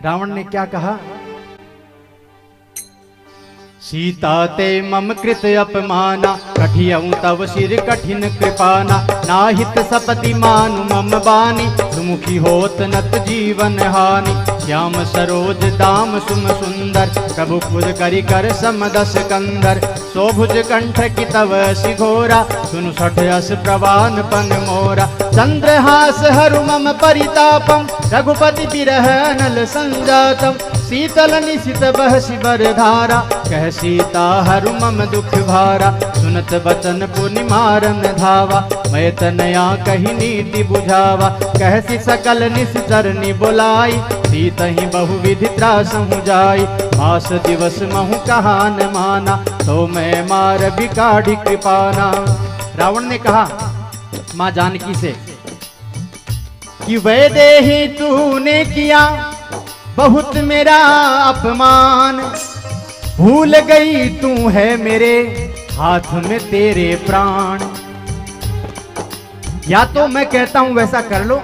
रावण ने क्या कहा? सीता ते मम कृत अपमाना, कठियऊ तव सिर कठिन कृपाना। नाहित सपति मानु मम बानी, सुमुखी होत नत जीवन हानि। श्याम सरोज दाम सुम सुंदर, प्रभु खुद करि कर समदस कंदर। सोभुज कंठ की तव सिघोरा, सुनु सठ अस प्रवान पन मोरा। चंद्रहास हरु मम परितापम, रघुपति बिरह नल संजातम। शीतल निशित बहसि बर धारा, कह सीता हरु मम दुख भारा। सुनत बचन पुनि मारन धावा, मैं तनया कही नीति बुझावा। कहसी सकल निश्चर नि बोलाई, सीतहि बहुविधि त्रासहु जाई। मास दिवस महु कहा न माना, तो मैं मार बिकाढ़ी कृपाना। रावण ने कहा माँ जानकी से कि वैदेही तूने किया बहुत मेरा अपमान। भूल गई तू है मेरे हाथ में तेरे प्राण। या तो मैं कहता हूं वैसा कर लो,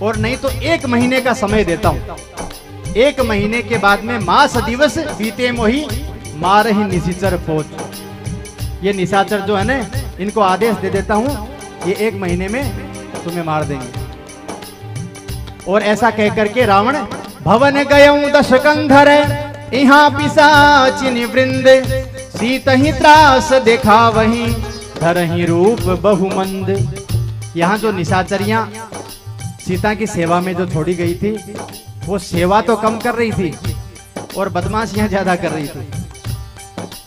और नहीं तो 1 महीने का समय देता हूं। 1 महीने के बाद में मास दिवस बीते मोही, मारहि निशाचर पोच। ये निशाचर जो है ना, इनको आदेश दे देता हूं, ये 1 महीने में तुम्हें मार देंगे। और ऐसा कह करके रावण भवन गयऊं दश कंधर, यहाँ पिशाचिनी वृंद। सीतहि त्रास देखा वहीं, धरहि रूप बहुमंद। यहाँ जो निशाचरियां सीता की सेवा में जो छोड़ी गई थी, वो सेवा तो कम कर रही थी और बदमाशियां ज्यादा कर रही थी।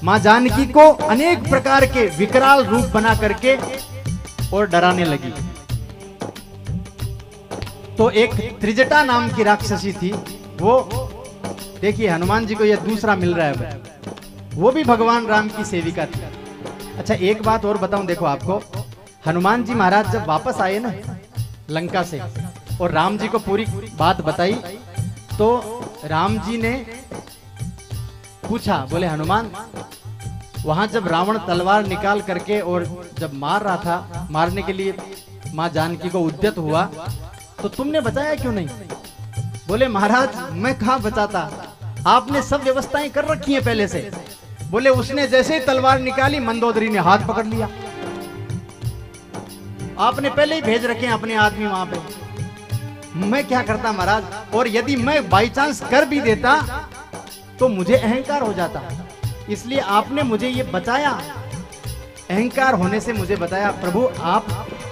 मां जानकी को अनेक प्रकार के विकराल रूप बना करके और डराने लगी। तो एक त्रिजटा नाम की राक्षसी थी, वो देखिए हनुमान जी को यह दूसरा मिल रहा है, वो भी भगवान राम की सेविका थी। अच्छा एक बात और बताऊं, देखो आपको, हनुमान जी महाराज जब वापस आए ना लंका से और राम जी को पूरी बात बताई, तो राम जी ने पूछा, बोले हनुमान, वहां जब रावण तलवार निकाल करके और जब मार रहा था, मारने के लिए मां जानकी को उद्यत हुआ, तो तुमने बचाया क्यों नहीं? बोले महाराज मैं कहां बचाता, आपने सब व्यवस्थाएं कर रखी हैं पहले से। बोले उसने जैसे ही तलवार निकाली, मंदोदरी ने हाथ पकड़ लिया। आपने पहले ही भेज रखे हैं अपने आदमी वहां पे, मैं क्या करता महाराज? और यदि मैं बाई चांस कर भी देता तो मुझे अहंकार हो जाता, इसलिए आपने मुझे ये बचाया। अहंकार होने से मुझे बताया। प्रभु आप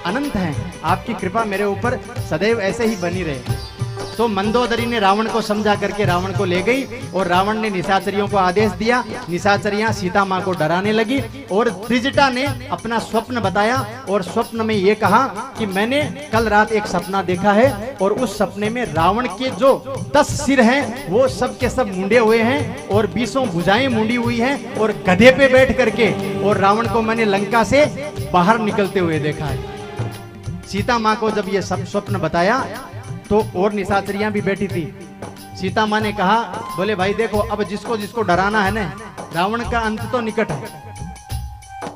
अनंत हैं, आपकी कृपा मेरे ऊपर सदैव ऐसे ही बनी रहे। तो मंदोदरी ने रावण को समझा करके रावण को ले गई और रावण ने निशाचरियों को आदेश दिया। निशाचरियां सीता मां को डराने लगी और त्रिजटा ने अपना स्वप्न बताया और स्वप्न में ये कहा कि मैंने कल रात एक सपना देखा है और उस सपने में रावण के जो 10 सिर हैं वो सब के सब मुंडे हुए हैं और 20 भुजाएं मुंडी हुई हैं और गधे पे बैठ करके, और रावण को मैंने लंका से बाहर निकलते हुए देखा है। सीता मां को जब ये सब स्वप्न बताया तो और निशाचरियां भी बैठी थी। सीता मां ने कहा, बोले भाई देखो, अब जिसको जिसको डराना है ना, रावण का अंत तो निकट है,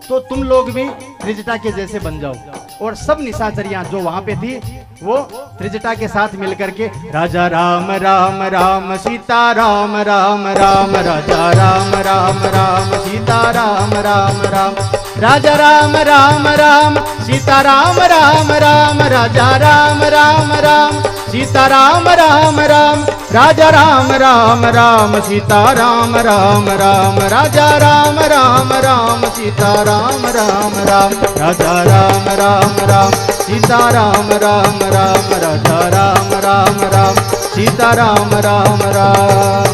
तो तुम लोग भी त्रिजटा के जैसे बन जाओ। और सब निशाचरियां जो वहां पे थी वो त्रिजटा के साथ मिलकर के राजा राम राम राम सीता राम राम राम, राजा राम राम राम सीता राम राम राम, राजा राम राम राम सीता राम राम राम, राजा राम राम राम सीता राम राम राम, राजा राम राम राम सीता राम राम राम, राजा राम राम राम सीता राम राम राम, राजा राम राम राम सीता राम राम राम, राजा राम राम राम सीता राम राम राम।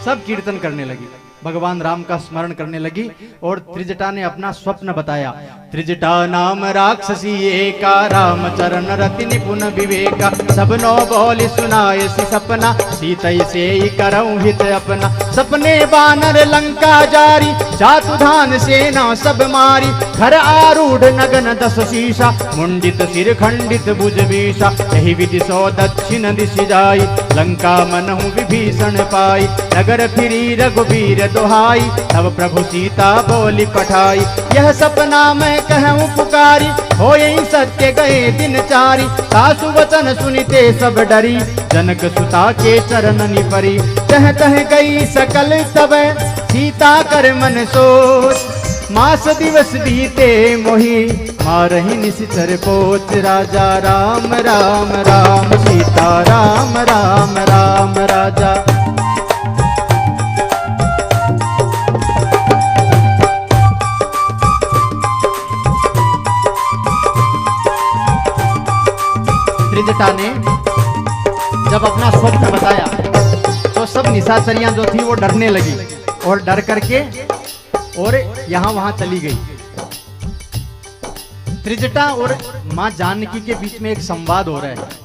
सब कीर्तन करने लगी, भगवान राम का स्मरण करने लगी और त्रिजटा ने अपना स्वप्न बताया। त्रिजटा नाम राक्षसी एका, राम चरण रति निपुण विवेका, सबनो बोली सुनाए सी सपना, सीतई से ही करऊं हित अपना। सपने बानर लंका जारी, जातु धान सेना सब मारी, घर आरूढ़ नगन 10 शीशा, मुंडित सिर खंडित भुज बीसा, यही विधि सो दक्षिण दिश जाई, लंका मनहु विभीषण पाई, नगर फिरी रघुबीर दुहाई, तब प्रभु सीता बोली पठाई, यह सपना मैं कहूँ पुकारी, हो यही सत्य गए दिन चारी। सासु वचन सुनिते सब डरी, जनक सुता के चरणनि परी। कह कह गई सकल तब सीता कर मन सोच, मास दिवस बीते मोही मारही निश्चर पोच। राजा राम राम राम, सीता राम राम राम राजा। त्रिजटा ने जब अपना स्वप्न बताया तो सब निशाचरियां जो थी वो डरने लगी और डर करके और यहाँ वहां चली गई। त्रिजटा और मां जानकी के बीच में एक संवाद हो रहा है।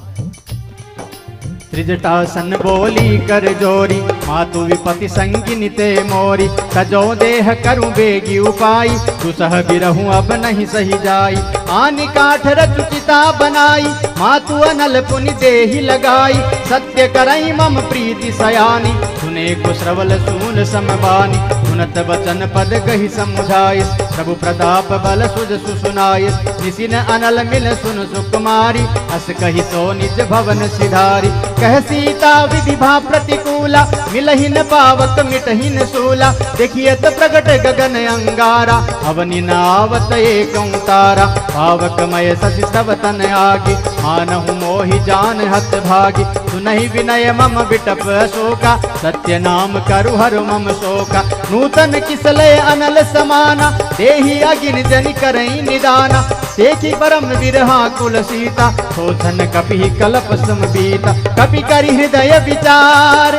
त्रिजटा सन बोली कर जोरी, मातु विपति संगिनी ते मोरी। तजो देह करूं बेगी उपाई, दुसह बिरहूं अब नहीं सही जाई। आनि काठ रचुचिता बनाई, मातु अनल पुनि देहि लगाई। सत्य करई मम प्रीति सयानी, सुने को श्रवल सून समबानी। सुनत बचन पद कही समुझाइस, प्रभु प्रताप बल सुज सुसुनाइस। निसिन अनल मिल सुन सुकुमारी, अस कही सो निज भवन सिधारी। कह सीता विधि भा प्रतिकूला, मिलहि न पावक मिटहि न सूला। देखियत प्रगट गगन अंगारा, अवनि न आवत एकं तारा। पावकमय शशि सब तन आगे, मानहु मोहि जान हत भागी। सुनहि विनय मम बिटप अशोका, सत्य नाम करु हर मम शोका। नूतन किसलय अनल समाना, देहि अगिन जनि करई निदाना। देखी परम विरहा कुल सीता, सोचन कपि कलप सम बीता। कपि करि हृदय विचार,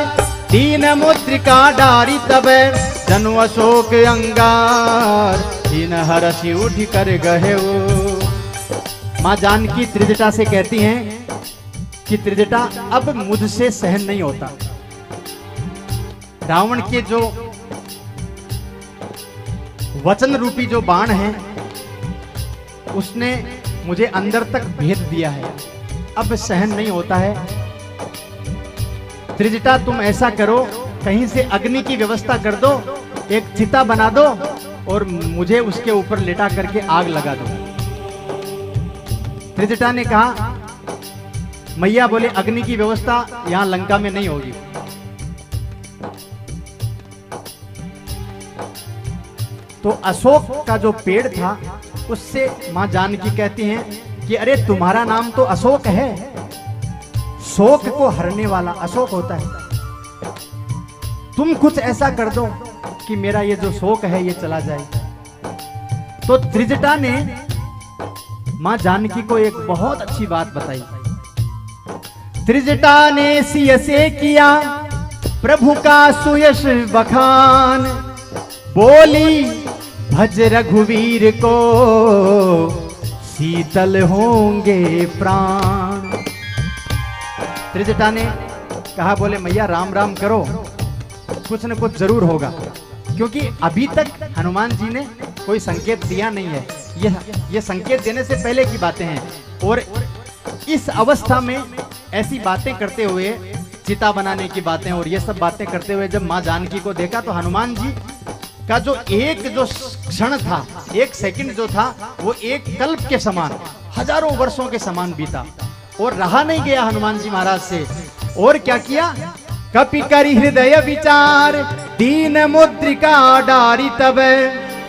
दीन मुद्रिका डारी तब। जनु अशोक अंगार, दीन हरषि उठ कर गहे। माँ जानकी त्रिजटा से कहती हैं कि त्रिजटा अब मुझसे सहन नहीं होता। रावण के जो वचन रूपी जो बाण है उसने मुझे अंदर तक भेद दिया है, अब सहन नहीं होता है। त्रिजटा तुम ऐसा करो, कहीं से अग्नि की व्यवस्था कर दो, एक चिता बना दो और मुझे उसके ऊपर लेटा करके आग लगा दो। त्रिजटा ने कहा, मैया बोले अग्नि की व्यवस्था यहां लंका में नहीं होगी। तो अशोक का जो पेड़ था उससे मां जानकी कहती हैं कि अरे तुम्हारा नाम तो अशोक है, शोक को हरने वाला अशोक होता है। तुम कुछ ऐसा कर दो कि मेरा ये जो शोक है ये चला जाए। तो त्रिजटा ने मां जानकी को एक बहुत अच्छी बात बताई। त्रिजटा ने सिय से किया प्रभु का सुयश बखान, बोली भज रघुवीर को शीतल होंगे प्राण। त्रिजटा ने कहा, बोले मैया राम राम करो, कुछ न कुछ जरूर होगा, क्योंकि अभी तक हनुमान जी ने कोई संकेत दिया नहीं है। ये संकेत देने से पहले की बातें हैं। और इस अवस्था में ऐसी बातें करते हुए, चिता बनाने की बातें और ये सब बातें करते हुए जब मां जानकी को देखा तो हनुमान जी का जो क्षण था, एक सेकंड जो था, वो एक कल्प के समान, हजारों वर्षों के समान बीता और रहा नहीं गया हनुमान जी महाराज से। और क्या किया, कपि करि हृदय विचार, दीन मुद्रिका डारी तब।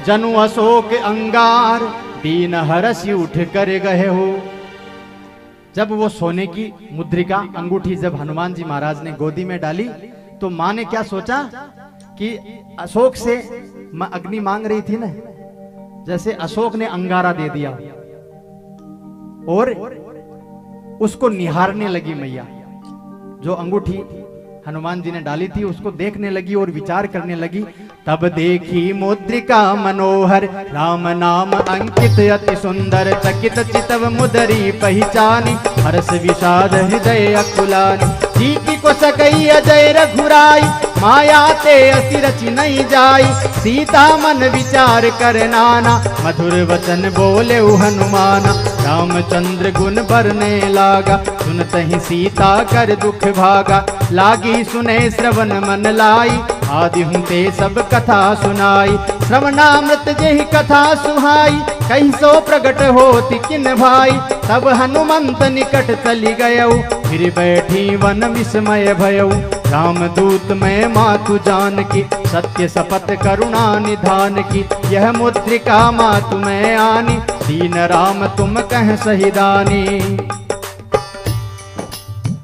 जनु अशोक अंगार, दीन हरषि उठ कर गए हो। जब वो सोने की मुद्रिका अंगूठी जब हनुमान जी महाराज ने गोदी में डाली तो मां ने क्या सोचा कि अशोक से अग्नि मांग रही थी ना, जैसे अशोक ने अंगारा दे दिया और उसको निहारने लगी मैया। जो अंगूठी हनुमान जी ने डाली थी उसको देखने लगी और विचार करने लगी। तब देखी मुद्रिका मनोहर, राम नाम अंकित अति सुंदर। चकित चितव मुदरी पहचानी, हर्ष विषाद हृदय अकुलानी। जी को सकई अजय रघुराई, माया ते अति रचि नहीं जाई। सीता मन विचार कर नाना, मधुर वचन बोले हनुमाना। रामचंद्र गुण बरने लागा, सुनत ही सीता कर दुख भागा। लागी सुने श्रवण मन लाई, आदि हूँ ते सब कथा सुनाई, श्रवणामृत जेहि कथा सुहाई, कहीं सो प्रगट होती किन भाई, तब हनुमंत निकट चली गयऊ, फिर बैठी वन विस्मय भयऊ, रामदूत मैं मातु जान की, सत्य शपथ करुणा निधान की, यह मुद्रिका मातु मैं आनी, दीन राम तुम कह सहिदानी।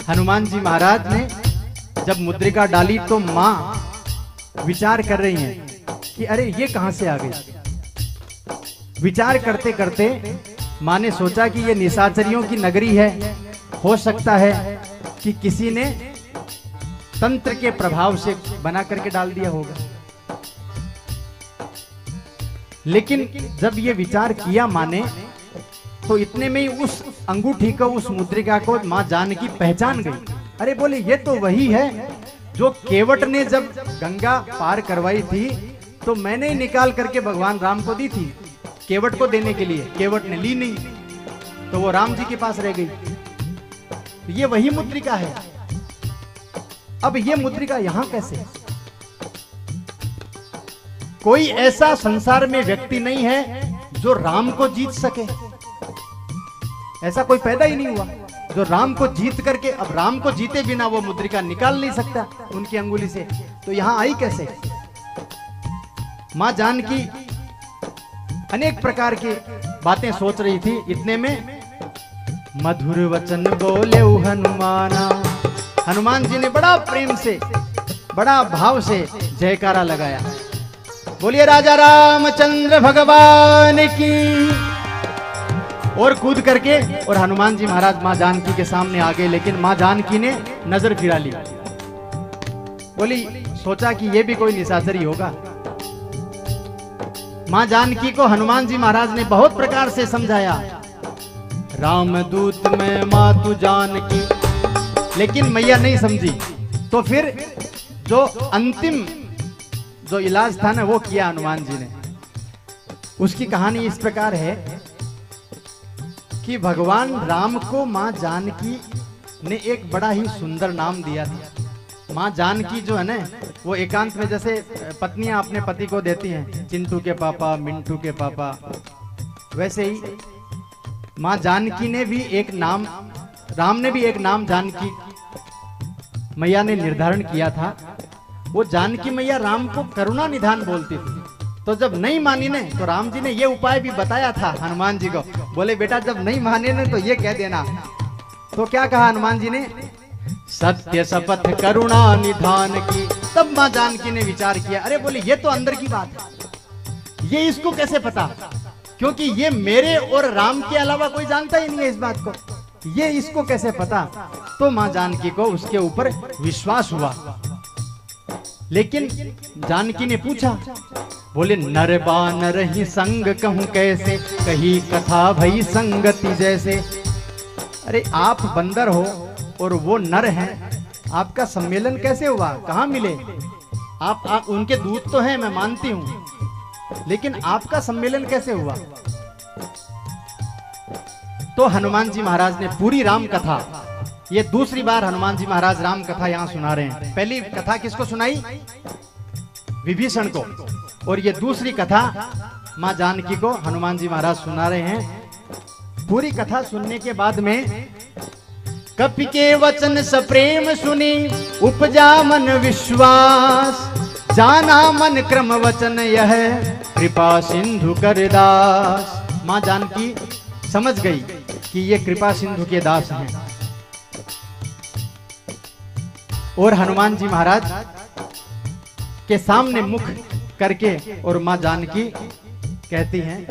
हनुमान जी महाराज ने जब मुद्रिका डाली तो मां विचार कर रही हैं कि अरे ये कहां से आ गई। विचार करते करते मां ने सोचा कि ये निशाचरियों की नगरी है, हो सकता है कि किसी ने तंत्र के प्रभाव से बना करके डाल दिया होगा। लेकिन जब ये विचार किया मां ने तो इतने में ही उस अंगूठी को, उस मुद्रिका को मां जानकी पहचान गई। अरे बोले ये तो वही है जो केवट ने जब गंगा पार करवाई थी तो मैंने ही निकाल करके भगवान राम को दी थी केवट को देने के लिए, केवट ने ली नहीं तो वो राम जी के पास रह गई। ये वही मुद्रिका है। अब ये मुद्रिका यहां कैसे? कोई ऐसा संसार में व्यक्ति नहीं है जो राम को जीत सके, ऐसा कोई पैदा ही नहीं हुआ जो राम को जीत करके, अब राम को जीते बिना वो मुद्रिका निकाल नहीं सकता उनकी अंगुली से, तो यहां आई कैसे? मां जानकी अनेक प्रकार की बातें सोच रही थी। इतने में मधुर वचन बोले हनुमाना, हनुमान जी ने बड़ा प्रेम से, बड़ा भाव से जयकारा लगाया, बोलिए राजा रामचंद्र भगवान की। और कूद करके और हनुमान जी महाराज मां जानकी के सामने आ गए। लेकिन मां जानकी ने नजर फिरा ली, बोली सोचा कि ये भी कोई निशाचरी होगा। मां जानकी को हनुमान जी महाराज ने बहुत प्रकार से समझाया, रामदूत में मातु जानकी, लेकिन मैया नहीं समझी। तो फिर जो अंतिम जो इलाज था ना वो किया हनुमान जी ने। उसकी कहानी इस प्रकार है कि भगवान राम को मां जानकी ने एक बड़ा ही सुंदर नाम दिया था। मां जानकी जो है ना वो एकांत में जैसे पत्नियां अपने पति को देती हैं, चिंटू के पापा, मिंटू के पापा, वैसे ही मां जानकी ने भी एक नाम, राम ने भी एक नाम जानकी मैया ने निर्धारण किया था। वो जानकी मैया राम को करुणा निधान बोलती थी। तो जब नहीं मानी ने तो राम जी ने ये उपाय भी बताया था हनुमान जी को, बोले बेटा जब नहीं माने ने तो ये कह देना। तो क्या कहा हनुमान जी ने? सत्य शपथ करुणा निधान की। तब मां जानकी ने विचार किया, अरे बोले ये तो अंदर की बात है, ये इसको कैसे पता? क्योंकि ये मेरे और राम के अलावा कोई जानता ही नहीं है इस बात को, ये इसको कैसे पता? तो मां जानकी को उसके ऊपर विश्वास हुआ। लेकिन जानकी ने पूछा, बोले नर बानर ही संग कहूं कैसे, कही कथा भई संगति जैसे। अरे आप बंदर हो और वो नर हैं, आपका सम्मेलन कैसे हुआ? कहाँ मिले? आप उनके दूत तो हैं, मैं मानती हूं, लेकिन आपका सम्मेलन कैसे हुआ? तो हनुमान जी महाराज ने पूरी राम कथा, ये दूसरी बार हनुमान जी महाराज राम कथा यहां सुना रहे हैं। पहली कथा किसको सुनाई? विभीषण को। और ये दूसरी कथा मां जानकी को हनुमान जी महाराज सुना रहे हैं। पूरी कथा सुनने के बाद में कपि के वचन सप्रेम सुनी, उपजा मन विश्वास, जाना मन क्रम वचन यह, कृपा सिंधु कर दास। मां जानकी समझ गई कि ये कृपा सिंधु के दास हैं। और हनुमान जी महाराज के सामने मुख करके और मां जानकी कहती हैं,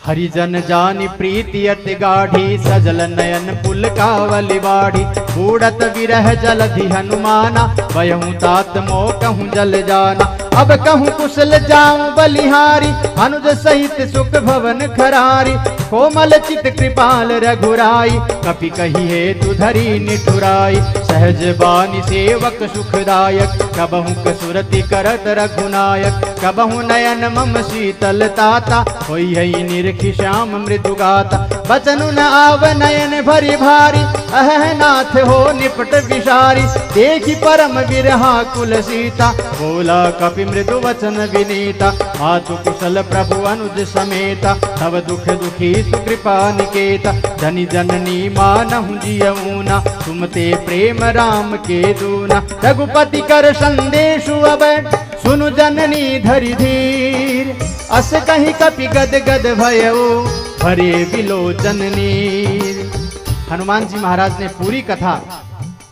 हरिजन जानी प्रीति अति गाढ़ी, सजल नयन पुल कावली बाढ़ी, बूढ़त विरह जलधि हनुमाना, बयहूं तात मोह कहूं जल जाना। अब कहूं कुशल जाऊं बलिहारी, अनुज सहित सुख भवन खरारी, कोमल चित कृपाल रघुराई, कपि कही हेतु धरी निठुराई, सहज बानी सेवक सुखदायक, कबहू कसुरति करत रघुनायक, कबहू नयन मम शीतल ताता, होई है निरखी श्याम मृदु गाता। बचनु न आव नयन भरी भारी, अह नाथ हो निपट विषारी। देखी परम विरहा कुल सीता, बोला कपि मृदु वचन विनीता। मातु कुशल प्रभु अनुज समेता, तब दुख दुखी सुकृपा निकेता। जनि जननी मानहु जियऊना, तुमते प्रेम राम के दूना। रघुपति कर संदेशु अब, सुनु जननी धरि धीर। अस कहीं कपि गद गद भयऊ, भरे विलोचन नीर। हनुमान जी महाराज ने पूरी कथा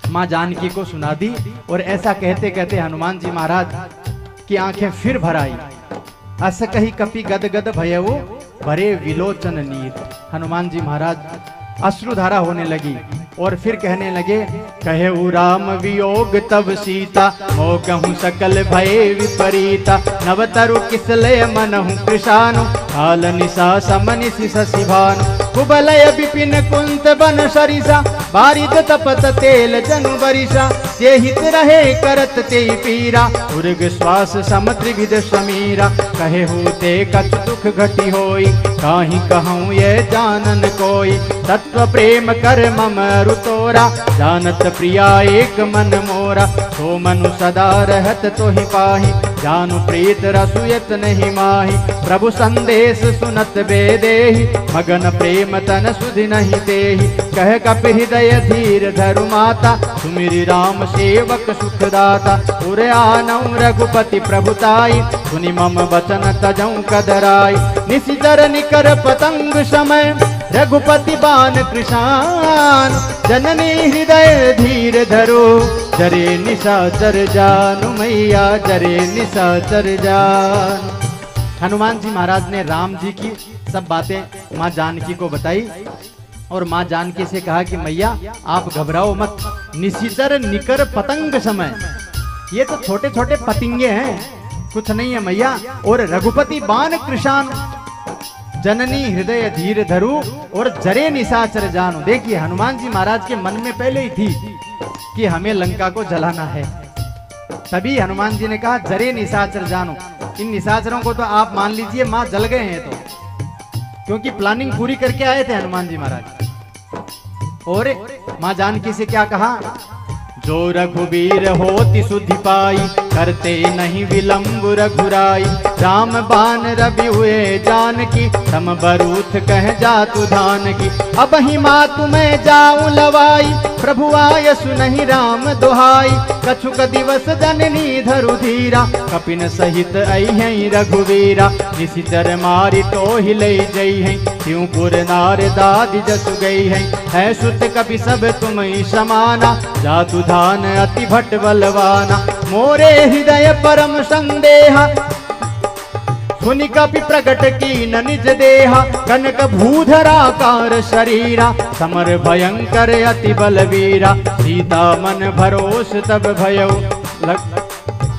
माँ जानकी को सुना दी और ऐसा कहते कहते हनुमान जी महाराज की आंखें फिर भर आई। अस कही कपि गद गद भयऊ, भरे विलोचन नीर। हनुमान जी महाराज अश्रुधारा होने लगी और फिर कहने लगे, कहेऊ राम वियोग तब सीता, हो कहूँ सकल भय विपरीता। नवतरु किसलय मनहु कृशानु, काल निशा समनिशि शशिभानु। कुबलय विपिन कुंत बन सरिसा, बारिद तपत तेल जनु बरिसा। जे हित रहे करत ते पीरा, उर्ग श्वास समत्रिविद समीरा। कहे होते कछ दुख घटी होई, काहि कहूँ ये जानन कोई। तत्व प्रेम कर मम रुतोरा, जानत प्रिया एक मन मोरा। सो मनु सदा रहत तोहि पाहि, जानु प्रीत रसुयत नहीं माहि। प्रभु संदेश सुनत बेदेहि, मगन प्रेम तन सुधि नहीं देहि। कह कपि हृदय धीर धरु माता, सुमिरि राम सेवक सुखदाता। उर आनऊ रघुपति प्रभुताई, सुनि मम वचन तजऊ कदराई। निशिचर निकर पतंग समय, रघुपति बान कृशान। जननी हृदय धीर धरो, जरे निशाचर जानु मैया, जरे निशाचर जान। हनुमान जी महाराज ने राम जी की सब बातें माँ जानकी को बताई और माँ जानकी से कहा कि मैया आप घबराओ मत। निशिचर निकर पतंग समय, ये तो छोटे छोटे पतिंगे हैं, कुछ नहीं है मैया। और रघुपति बान कृशान, जननी हृदय धीर धरु और जरे निशाचर जानो। देखिए हनुमान जी महाराज के मन में पहले ही थी कि हमें लंका को जलाना है, तभी हनुमान जी ने कहा जरे निशाचर जानो। इन निशाचरों को तो आप मान लीजिए मां जल गए हैं, तो क्योंकि प्लानिंग पूरी करके आए थे हनुमान जी महाराज। और मां जानकी से क्या कहा, जो रघुवीर होति सुधि पाई, करते नहीं विलंब रघुराई। राम बान रवि हुए जानकी, सम बरूथ कह जातु धान की। अब ही माँ तुम्हें जाऊं लवाई, प्रभु आय सुनहि राम दुहाई। कछुक दिवस जननी धरु धीरा, कपिन सहित अइहै रघुवीरा। निशिचर मारि तो हिलै जइहै, त्योंपुर नार दादि जसु गई है। सुत कपि सब तुम समाना, जातु धान अति भट बलवाना। मोरे हृदय परम संदेहा, सुनि कपि प्रकट कीन निज देहा। कनक भूधराकार शरीरा, समर भयंकर अति बलवीरा। सीता मन भरोस तब भयऊ,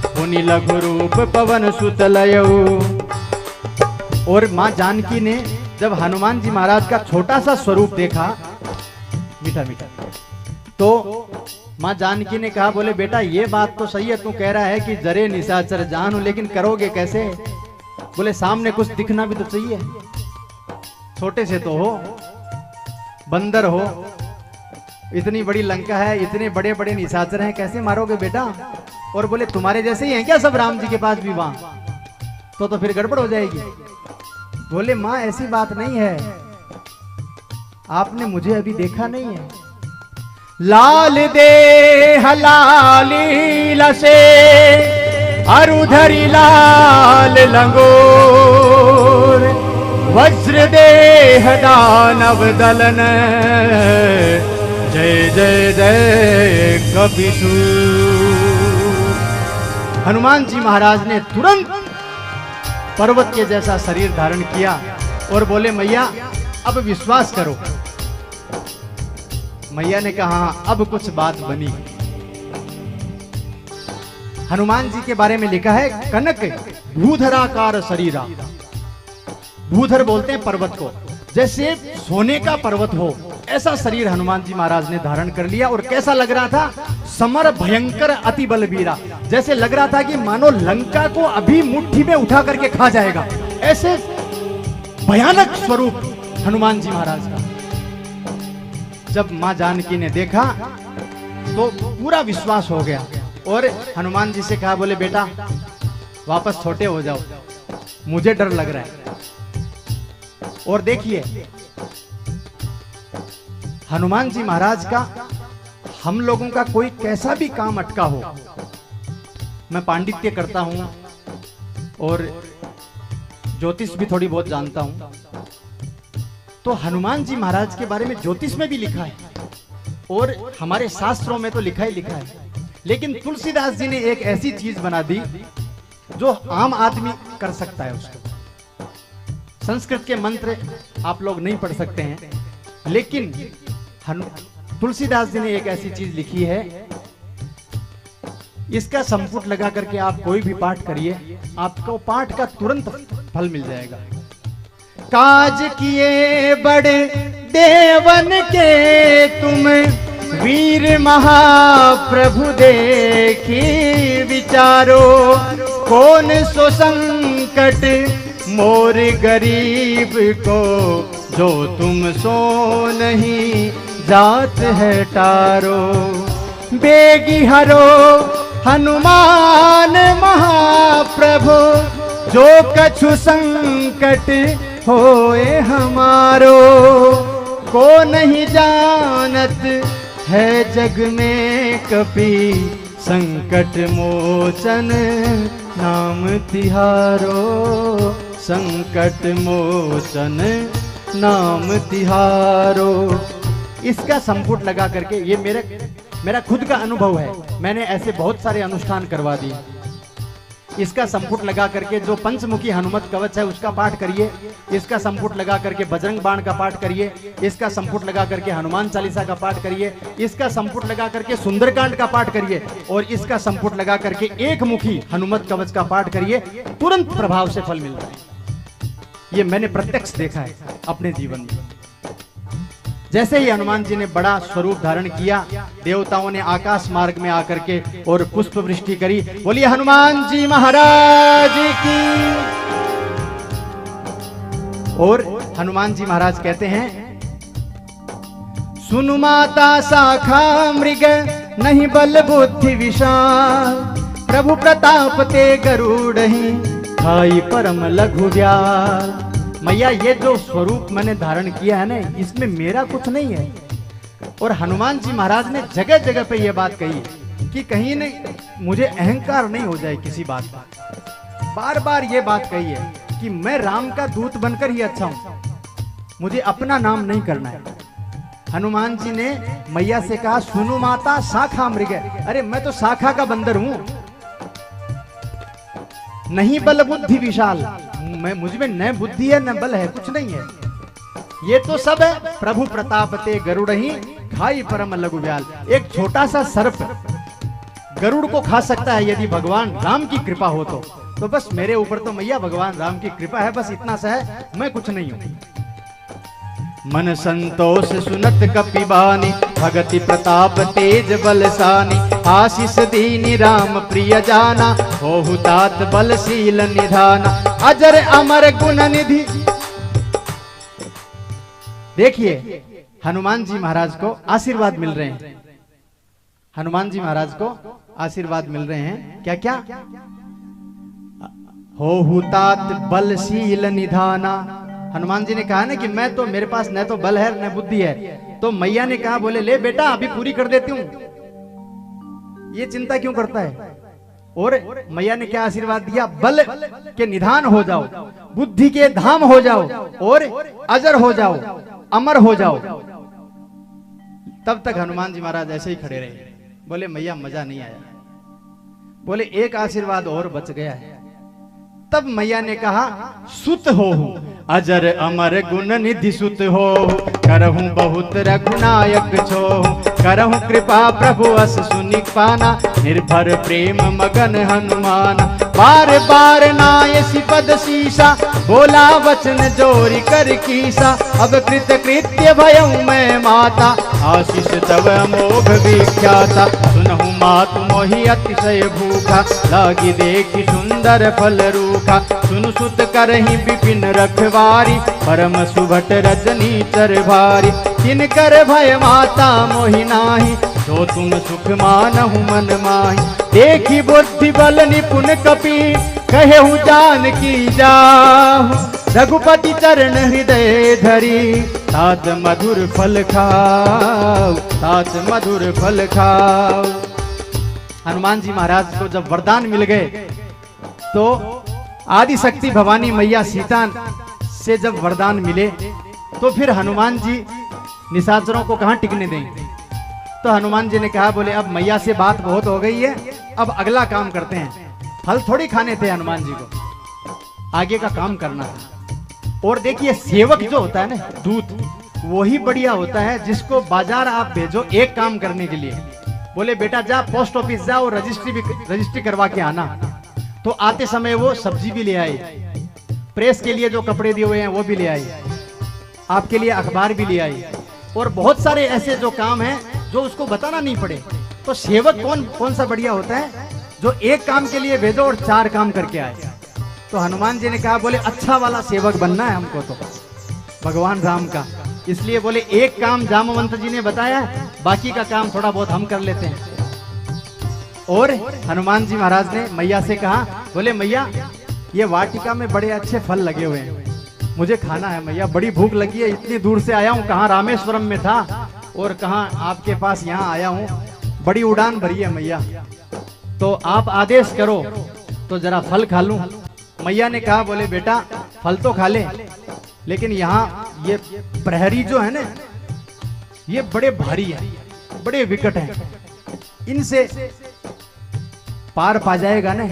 पुनि लघु रूप पवन सुत लयऊ। और माँ जानकी ने जब हनुमान जी महाराज का छोटा सा स्वरूप देखा, मीठा मीठा, तो माँ जानकी ने कहा, बोले बेटा ये बात तो सही है, तू कह रहा है कि जरे निशाचर जानू, लेकिन करोगे कैसे? बोले सामने कुछ दिखना भी तो चाहिए, छोटे से तो हो, बंदर हो, इतनी बड़ी लंका है, इतने बड़े बड़े निशाचर हैं, कैसे मारोगे बेटा? और बोले तुम्हारे जैसे ही हैं क्या सब राम जी के पास भी वहां? तो फिर गड़बड़ हो जाएगी। बोले माँ ऐसी बात नहीं है, आपने मुझे अभी देखा नहीं है। लाल देह लाली लसे, अरुधरी लाल लंगोर। वज्र देह दानव दलन, जय जय जय कपिशूर। हनुमान जी महाराज ने तुरंत पर्वत के जैसा शरीर धारण किया और बोले मैया अब विश्वास करो। मैया ने कहा अब कुछ बात बनी। हनुमान जी के बारे में लिखा है कनक भूधराकार शरीरा। भूधर बोलते हैं पर्वत को, जैसे सोने का पर्वत हो ऐसा शरीर हनुमान जी महाराज ने धारण कर लिया। और कैसा लग रहा था? समर भयंकर अति बलवीरा, जैसे लग रहा था कि मानो लंका को अभी मुट्ठी में उठा करके खा जाएगा। ऐसे भयानक स्वरूप हनुमान जी महाराज का। जब मां जानकी ने देखा तो पूरा विश्वास हो गया और हनुमान जी से कहा, बोले बेटा वापस छोटे हो जाओ, मुझे डर लग रहा है। और देखिए हनुमान जी महाराज का, हम लोगों का कोई कैसा भी काम अटका हो, मैं पांडित्य करता हूं और ज्योतिष भी थोड़ी बहुत जानता हूं, तो हनुमान जी महाराज के बारे में ज्योतिष में भी लिखा है और हमारे शास्त्रों में तो लिखा ही लिखा है। लेकिन तुलसीदास जी ने एक ऐसी चीज बना दी जो आम आदमी कर सकता है उसको। संस्कृत के मंत्र आप लोग नहीं पढ़ सकते हैं, लेकिन तुलसीदास जी ने एक ऐसी चीज लिखी है, इसका संपुट लगा करके आप कोई भी पाठ करिए, आपको पाठ का तुरंत फल मिल जाएगा। काज किए बड़े देवन के तुम, वीर महाप्रभु देखी विचारो, कौन सो संकट मोर गरीब को, जो तुम सो नहीं जात है टारो। बेगी हरो हनुमान महाप्रभु, जो कछु संकट होए हमारो, को नहीं जानत है जग में कपि, संकट मोचन नाम तिहारो, संकट मोचन नाम तिहारो। इसका संपुट लगा करके, ये मेरा खुद का अनुभव है, मैंने ऐसे बहुत सारे अनुष्ठान करवा दिए। इसका संपुट लगा करके जो पंचमुखी हनुमत कवच है उसका पाठ करिए, इसका संपुट लगा करके बजरंग बाण का पाठ करिए, इसका संपुट लगा करके हनुमान चालीसा का पाठ करिए, इसका संपुट लगा करके सुंदरकांड का पाठ करिए और इसका संपुट लगा करके एक मुखी हनुमत कवच का पाठ करिए, तुरंत प्रभाव से फल मिलता है। ये मैंने प्रत्यक्ष देखा है अपने जीवन में। जैसे ही हनुमान जी ने बड़ा स्वरूप धारण किया, देवताओं ने आकाश मार्ग में आकर के और पुष्प वृष्टि करी। बोलिए हनुमान जी महाराज की। और हनुमान जी महाराज कहते हैं, सुनु माता शाखा मृग, नहीं बल बुद्धि विशाल, प्रभु प्रताप ते गरुड़हि, खाई परम लघु व्याल। मैया ये जो स्वरूप मैंने धारण किया है ना, इसमें मेरा कुछ नहीं है। और हनुमान जी महाराज ने जगह जगह पे ये बात कही कि कहीं नहीं मुझे अहंकार नहीं हो जाए किसी बात का। बार बार ये बात कही है कि मैं राम का दूत बनकर ही अच्छा हूं, मुझे अपना नाम नहीं करना है। हनुमान जी ने मैया से कहा, सुनु माता शाखा मृग, अरे मैं तो शाखा का बंदर हूं, नहीं बल बुद्धि विशाल, मैं मुझमें न बुद्धि है न बल है, कुछ नहीं है। ये तो सब है प्रभु प्रताप ते गरुड़हि, खाई परम लघु व्याल। एक छोटा सा सर्प गरुड़ को खा सकता है यदि भगवान राम की कृपा हो तो बस मेरे ऊपर तो मैया भगवान राम की कृपा है, बस इतना सा है, मैं कुछ नहीं हूं। मन संतोष सुनत कपिबानी, भगति प्रताप तेज बलसानी, आशीष दीनी राम प्रिय जाना, होहु तात बलशील निधाना, अजर अमर गुण निधि। देखिए हनुमान जी महाराज को आशीर्वाद मिल रहे हैं, हनुमान जी महाराज को आशीर्वाद मिल रहे हैं। क्या क्या? होहु तात बलशील निधाना। हनुमान जी ने कहा ना कि मैं तो, मेरे पास न तो बल है न बुद्धि है, तो मैया ने कहा, बोले ले बेटा अभी पूरी कर देती हूं, ये चिंता क्यों करता है। और मैया ने क्या आशीर्वाद दिया, बल के निधान हो जाओ, बुद्धि के धाम हो जाओ और अजर हो जाओ, अमर हो जाओ। तब तक हनुमान जी महाराज ऐसे ही खड़े रहे। बोले मैया मजा नहीं आया, बोले एक आशीर्वाद और बच गया है। तब मैया ने कहा, सुत हो अजर अमर गुण निधि सुत हो, करहूं बहुत रघुनायक छो, करहूं कृपा प्रभु अस सुनि पाना, निर्भर प्रेम मगन हनुमान, बार बार नाय सिपद शीशा, बोला वचन जोरी कर कीसा। अब कृत कृत्य भयऊ मैं माता, आशीष तव मोघ विख्याता। सुनहु मातु मोहि अतिशय भूखा, लागी देखी सुंदर फल रूखा। सुनु सुत करहि विपिन रखवारी, परम सुभट रजनी चर भारी। तिनकर भय माता मोहि नाही, जो तुम सुख मानहु मन माही। देखी बुद्धि बल निपुण कपि, कहेहु जानकी जाहु। रघुपति चरण हृदय धरी, तात मधुर फल खाओ, तात मधुर फल खाओ। हनुमान जी महाराज को जब वरदान मिल गए तो आदि शक्ति भवानी मैया सीता से जब वरदान मिले तो फिर हनुमान जी निशाचरों को कहां टिकने देंगे। तो हनुमान जी ने कहा, बोले अब मैया से बात बहुत हो गई है, अब अगला काम करते हैं। फल थोड़ी खाने थे हनुमान जी को, आगे का काम करना था। और देखिए सेवक जो होता है ना, दूत, वही बढ़िया होता है जिसको बाजार आप भेजो एक काम करने के लिए। बोले बेटा जा पोस्ट ऑफिस जा और रजिस्ट्री करवा के आना, तो आते समय वो सब्जी भी ले आई, प्रेस के लिए जो कपड़े दिए हुए हैं वो भी ले आई, आपके लिए अखबार भी ले आई, और बहुत सारे ऐसे जो काम हैं जो उसको बताना नहीं पड़े। तो सेवक कौन सा बढ़िया होता है, जो एक काम के लिए भेजो और 4 काम करके आए। तो हनुमान जी ने कहा, बोले अच्छा वाला सेवक बनना है हमको तो भगवान राम का, इसलिए बोले एक काम जामवंत जी ने बताया, बाकी का काम थोड़ा बहुत हम कर लेते हैं। और हनुमान जी महाराज ने मैया से कहा, बोले मैया ये वाटिका में बड़े अच्छे फल लगे हुए हैं, मुझे खाना है मैया, बड़ी भूख लगी है, इतनी दूर से आया हूँ, कहाँ रामेश्वरम में था और कहाँ आपके पास यहाँ आया हूँ, बड़ी उड़ान भरी है मैया, तो आप आदेश करो तो जरा फल खा लूं। मैया ने कहा, बोले बेटा फल तो खा ले, लेकिन यहाँ ये प्रहरी जो है ना, ये बड़े भारी है, बड़े विकट हैं, इनसे पार पा जाएगा ना।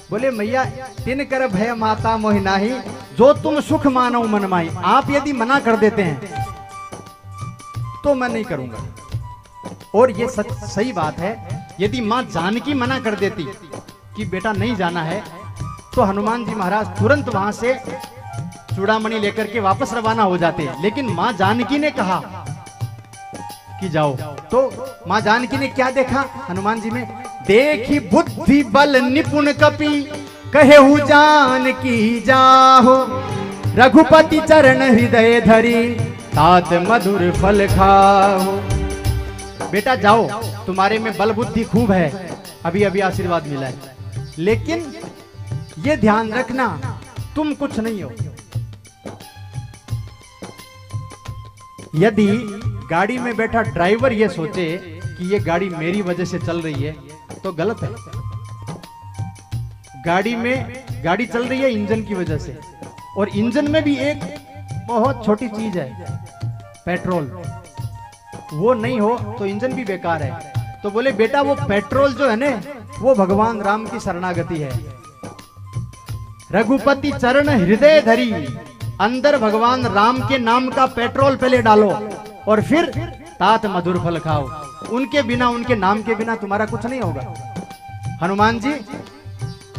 बोले मैया तिन कर भय माता मोहि नाही, जो तुम सुख मानो मन माही। आप यदि मना कर देते हैं तो मैं नहीं करूंगा। और ये सही बात है, यदि मां जानकी मना कर देती कि बेटा नहीं जाना है, तो हनुमान जी महाराज तुरंत वहां से चूड़ामणि लेकर के वापस रवाना हो जाते। लेकिन मां जानकी ने कहा कि जाओ, तो मां जानकी ने क्या देखा हनुमान जी में, देखी बुद्धि बल निपुण कपि, कहेहु जानकी जाहो। रघुपति चरण हृदय धरी, तात मधुर फल खाओ। बेटा जाओ, तुम्हारे में बल बुद्धि खूब है, अभी अभी आशीर्वाद मिला है, लेकिन ये ध्यान रखना तुम कुछ नहीं हो। यदि गाड़ी में बैठा ड्राइवर ये सोचे कि ये गाड़ी मेरी वजह से चल रही है तो गलत है। गाड़ी चल रही है इंजन की वजह से, और इंजन में भी एक बहुत छोटी चीज है पेट्रोल, वो नहीं हो तो इंजन भी बेकार है। तो बोले बेटा वो पेट्रोल जो है ना, वो भगवान राम की शरणागति है। रघुपति चरण हृदय धरी, अंदर भगवान राम के नाम का पेट्रोल पहले डालो और फिर तात मधुर फल खाओ। उनके बिना, उनके नाम के बिना तुम्हारा कुछ नहीं होगा। हनुमान जी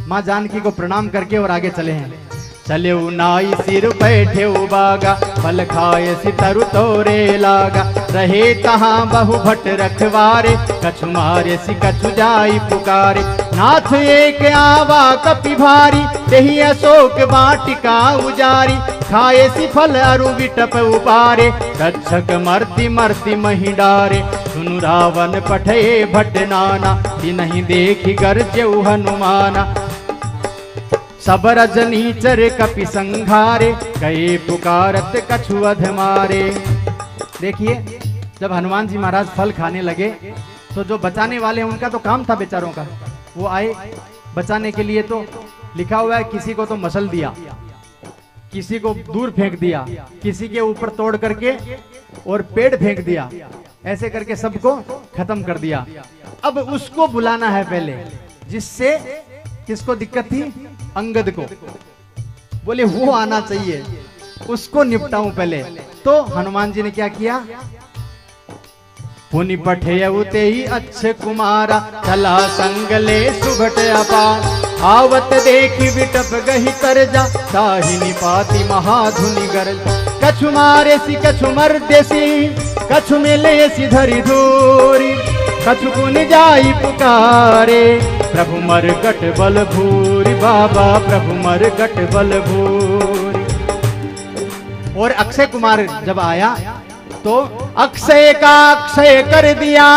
मां जानकी को प्रणाम करके और आगे चले हैं। चले नाई सिर बैठे बागा, फल खाए सितरु तोरे लागा। रहे तहां बहु भट रखवारे, कछु मारे सि कछु जाई पुकारे। नाथ एक आवा कपि भारी, तेहि अशोक वाटिका उजारी। खाए सि फल अरु विटप उपारे, रक्षक मर्ति मर्ति महि डारे। सुनु रावण पठे भट नाना, तिनहि देखि गरजेउ हनुमाना। सब रजनीचर कपि संघारे, गए पुकारत कछु अध मारे। देखिए जब हनुमान जी महाराज फल खाने लगे तो जो बचाने वाले हैं उनका तो काम था बेचारों का, वो आए बचाने के लिए। तो लिखा हुआ है किसी को तो मसल दिया, किसी को दूर फेंक दिया, किसी के ऊपर तोड़ करके और पेड़ फेंक दिया, ऐसे करके सबको खत्म कर दिया। अब उसको बुलाना है पहले, जिससे किसको दिक्कत थी, अंगद को। बोले वो आना चाहिए, उसको निपटाऊं पहले। तो हनुमान जी ने क्या किया, पुनि पठे उते ही अच्छे कुमारा, चला संगले सुभट अपार। आवत देखी विटप गही कर जा, दाहिनी पाती महाधुनि गरज। कछु मारे सी कछु मर देसी, कछु मिले सी धरी धूरी, कछु गुन जाई पुकारे, प्रभु मरकट बल भूरी, बाबा प्रभु मरकट बल भूरी। और अक्षय कुमार जब आया तो अक्षय का अक्षय कर दिया,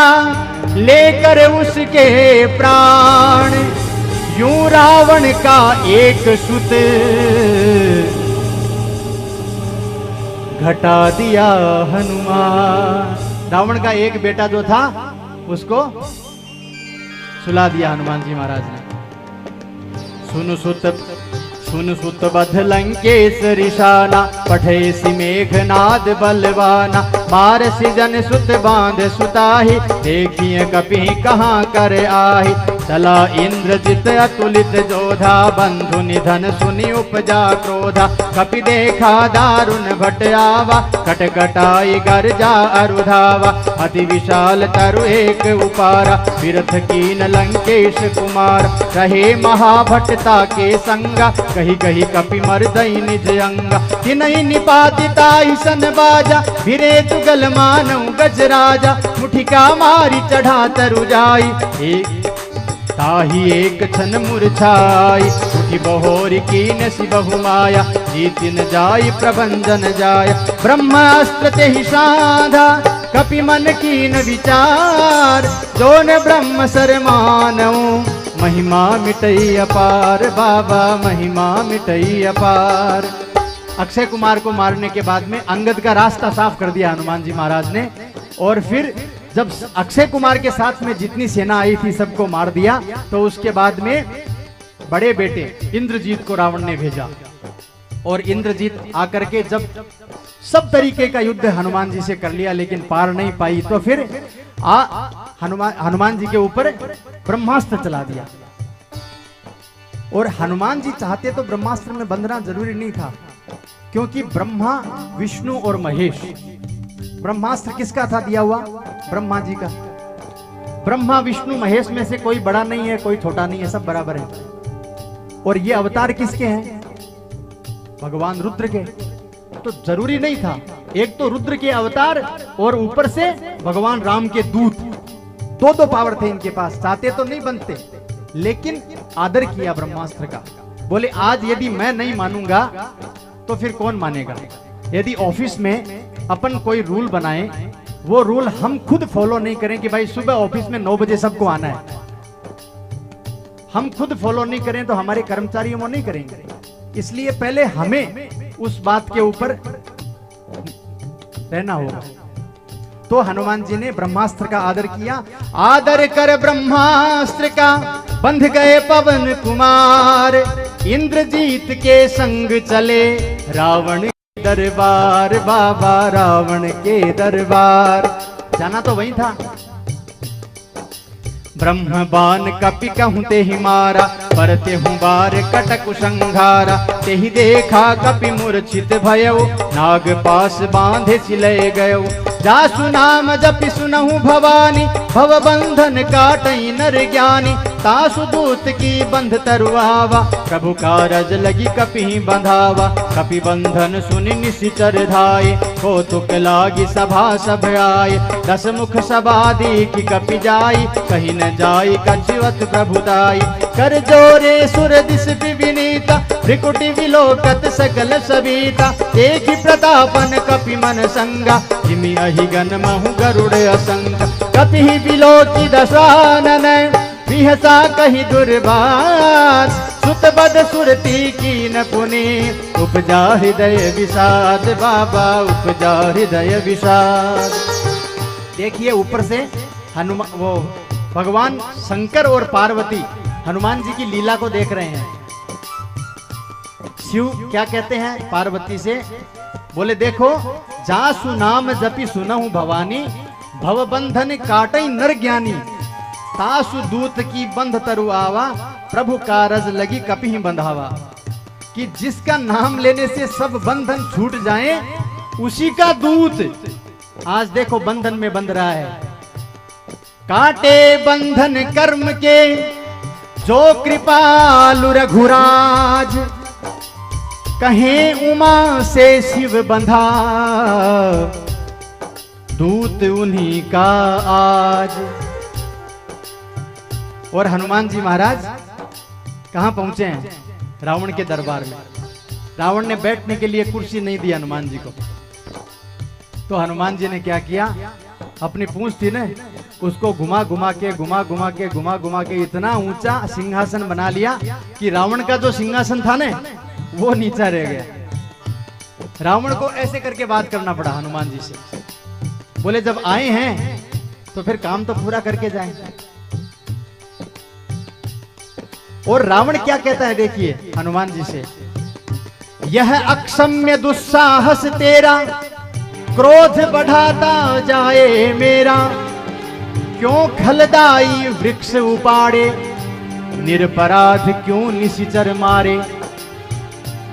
लेकर उसके प्राण, यूं रावण का एक सुत घटा दिया हनुमान। रावण का एक बेटा जो था उसको सुला दिया हनुमान जी महाराज ने। सुन सुत बध लंकेश रिशाना, पठे सी मेघनाद बलवाना, मार सी जन सुत बांध सुताही, देखिए कपि कहाँ कर आही। चला इंद्रजित अतुलित जोधा, बंधु निधन सुनि उपजा क्रोधा, कपि देखा दारुण भट आवा, कटकटाई गर्जा अरुधावा, अति विशाल तरु एक उपारा, विरथ कीन लंकेश कुमार, रहे महाभटता के संगा, कही कही कपि मर्दई निज अंगा, तिनहि निपातिता सन बाजा, फिरे तुगल मानव गजराजा, मुठिका मारी चढ़ा तरु जाई, ताही एक छन मुरझाई, उठी बहोरी कीन सि बहु माया, जीति न जाई प्रबंधन जाय, ब्रह्मास्त्र तेहि साधा, कपि मन कीन विचार, जोन ब्रह्म सर मानऊ, महिमा मिटई अपार, बाबा महिमा मिटई अपार। अक्षय कुमार को मारने के बाद में अंगद का रास्ता साफ कर दिया हनुमान जी महाराज ने, और फिर जब अक्षय कुमार के साथ में जितनी सेना आई थी सबको मार दिया, तो उसके बाद में बड़े बेटे इंद्रजीत को रावण ने भेजा, और इंद्रजीत आकर के जब सब तरीके का युद्ध हनुमान जी से कर लिया लेकिन पार नहीं पाई, तो फिर हनुमान जी के ऊपर ब्रह्मास्त्र चला दिया। और हनुमान जी चाहते तो ब्रह्मास्त्र में बंधना जरूरी नहीं था, क्योंकि ब्रह्मा विष्णु और महेश, ब्रह्मास्त्र किसका था दिया हुआ? ब्रह्मा जी का। ब्रह्मा विष्णु महेश में से कोई बड़ा नहीं है, कोई छोटा नहीं है, सब बराबर है। और ये अवतार किसके हैं? भगवान रुद्र के। तो जरूरी नहीं था, एक तो रुद्र के अवतार और ऊपर से भगवान राम के दूत, दो पावर थे इनके पास, चाहते तो नहीं बनते, लेकिन आदर किया ब्रह्मास्त्र का। बोले आज यदि मैं नहीं मानूंगा तो फिर कौन मानेगा? यदि ऑफिस में अपन कोई रूल बनाए, वो रूल हम खुद फॉलो नहीं करें कि भाई सुबह ऑफिस में 9 बजे सबको आना है, हम खुद फॉलो नहीं करें तो हमारे कर्मचारी वो नहीं करेंगे। इसलिए पहले हमें उस बात के ऊपर रहना होगा। तो हनुमान जी ने ब्रह्मास्त्र का आदर किया। आदर कर ब्रह्मास्त्र का बंध गए पवन कुमार, इंद्रजीत के संग चले रावण के दरबार, बाबा रावण के दरबार। जाना तो वही था। ब्रह्म बान कपि कहूं तेहि मारा, परते हूँ बार कटक संघारा। तेहि देखा कपि मूर्छित भयउ, नाग पास बांधे सिलय गयउ। जासु नाम जपि सुनहु भवानी, भव बंधन काटई नर ज्ञानी। तासु दूत की बंध तरुआवा, प्रभु कारज लगी कपि बंधावा। कपि बंधन सुनि निशिचर धाये, कौतुक लागी सभा सब आए। 10 मुख सभा देखी कपि जाई, कहीं न जाई कछुवत प्रभुताई। कर जोरे सुर दिस विनीता, त्रिकुटी विलोकत सकल सबीता। देखी प्रतापन कपि मन संगा, जिमि अहि गण महु गरुड़ असंग। कपि विलोकी दशानन, विहसा कही दुर्बात। सुत बद सुरती की न पुनि, उपजा हृदय विषाद। बाबा उपजा हृदय विषाद। देखिए ऊपर से हनुमान, वो भगवान शंकर और पार्वती हनुमान जी की लीला को देख रहे हैं। शिव क्या कहते हैं पार्वती से? बोले देखो, जासु नाम जपि सुनहु भवानी, भव बंधन काटई नर ज्ञानी। तासु दूत की बंध तरु आवा, प्रभु कारज लगी कपि बंधावा। कि जिसका नाम लेने से सब बंधन छूट जाएं, उसी का दूत आज देखो बंधन में बंध रहा है। काटे बंधन कर्म के, जो कृपालु रघुराज, कहें उमा से शिव बंधा, दूत उन्हीं का आज। और हनुमान जी महाराज कहां पहुंचे हैं? रावण के दरबार में। रावण ने बैठने के लिए कुर्सी नहीं दी हनुमान जी को, तो हनुमान जी ने क्या किया, अपनी पूंछ थी ना, उसको घुमा घुमा के इतना ऊंचा सिंहासन बना लिया कि रावण का जो सिंहासन था ना वो नीचा रह गया। रावण को ऐसे करके बात करना पड़ा हनुमान जी से। बोले जब आए हैं तो फिर काम तो पूरा करके जाएं। और रावण क्या कहता है देखिए हनुमान जी से, यह अक्षम्य दुस्साहस तेरा, क्रोध बढ़ाता जाए मेरा, क्यों खलदाई वृक्ष उपाड़े, निरपराध क्यों निशिचर मारे,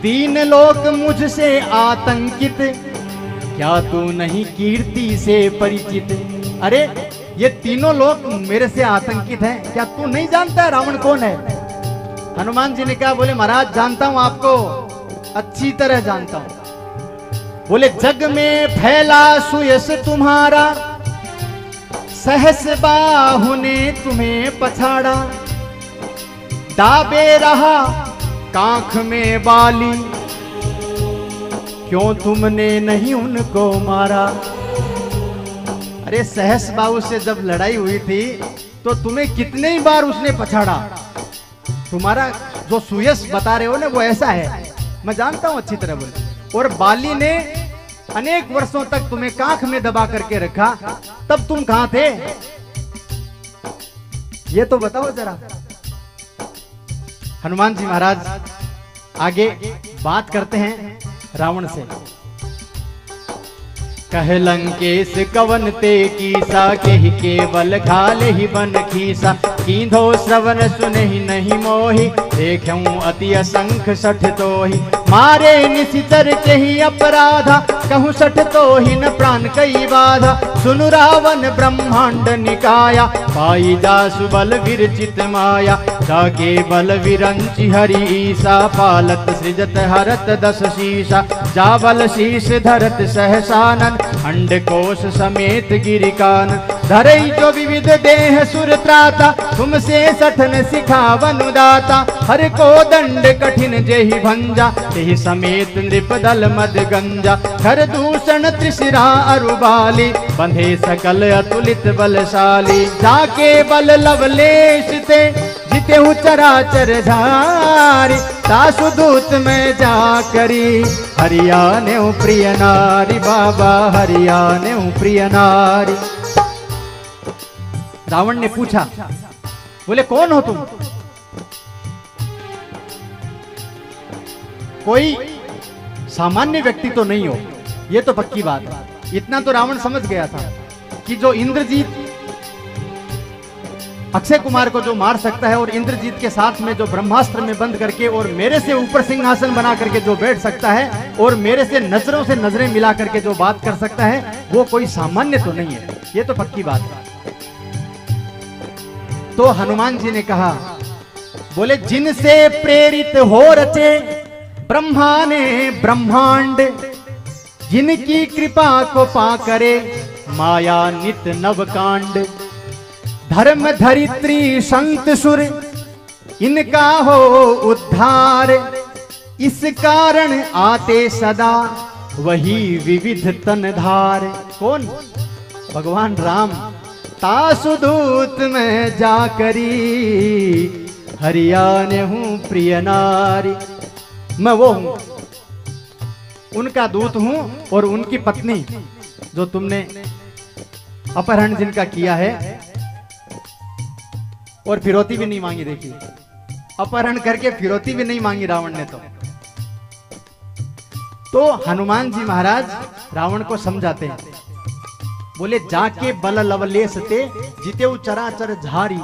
तीन लोग मुझसे आतंकित, क्या तू नहीं कीर्ति से परिचित। अरे ये तीनों लोग मेरे से आतंकित हैं, क्या तू नहीं जानता है रावण कौन है? हनुमान जी ने कहा, बोले महाराज जानता हूं आपको, अच्छी तरह जानता हूं। बोले जग में फैला सुयश तुम्हारा, सहस बाहु ने तुम्हें पछाड़ा, दाबे रहा कांख में बाली, क्यों तुमने नहीं उनको मारा। अरे सहस बाहु से जब लड़ाई हुई थी तो तुम्हें कितने ही बार उसने पछाड़ा। तुम्हारा जो सुयश बता रहे हो ना वो ऐसा है, मैं जानता हूं अच्छी तरह। बोले और बाली ने अनेक वर्षों तक तुम्हें कांख में दबा करके रखा, तब तुम कहां थे ये तो बताओ जरा। हनुमान जी महाराज आगे बात करते हैं रावण से। कह लंकेश कवन ते कीसा, के ही केवल घाले ही बन खीसा, कींधो श्रवण सुनहि नहीं मोहि, देखूं अति असंख सठ तोहि, मारे निशिचर के ही अपराधा, कहूं सठ तोहि न प्राण कई बाधा, सुनु रावण ब्रह्मांड निकाया, पाई जासु बल विरचित माया, जाके बल विरंचि हरि ईसा, पालत सृजत हरत दस शीसा, जावल शीस धरत सहसानन, अंड कोश समेत गिरिकान, धरई जो विविध देह सुर त्राता, तुमसे सठन सिखावनु दाता, हर को दंड कठिन जेहि भंजा, तेहि समेत नृपदल मद गंजा, खर दूषण त्रिशिरा अरुबाली, बंधे सकल अतुलित बलशाली, जाके बल लवलेश ते जितेहु चराचर झारी, सासु दूत में जा करी, हरियाने प्रिय नारी, बाबा हरियाने प्रिय नारी। रावण ने पूछा, बोले कौन हो तुम? कोई सामान्य व्यक्ति तो नहीं हो, ये तो पक्की बात है। इतना तो रावण समझ गया था कि जो इंद्रजीत अक्षय कुमार को जो मार सकता है और इंद्रजीत के साथ में जो ब्रह्मास्त्र में बंद करके और मेरे से ऊपर सिंहासन बना करके जो बैठ सकता है और मेरे से नजरों से नजरें मिला करके जो बात कर सकता है, वो कोई सामान्य तो नहीं है, ये तो पक्की बात है। तो हनुमान जी ने कहा, बोले जिनसे प्रेरित हो रचे ब्रह्मा ने ब्रह्मांड, जिनकी कृपा को पा करे माया नित नवकांड, धर्म धरित्री संत सुर इनका हो उद्धार, इस कारण आते सदा वही विविध तनधार। कौन? भगवान राम। तासुदूत में जाकरी, हरियाने हूं प्रिय नारी। मैं वो हूं, उनका दूत हूं और उनकी पत्नी जो तुमने अपहरण जिनका किया है और फिरौती भी नहीं मांगी। देखिए अपहरण करके फिरौती भी नहीं मांगी रावण ने। तो हनुमान जी महाराज रावण को समझाते हैं, बोले जाके बल लवलेश ते जितेउ चराचर झारी।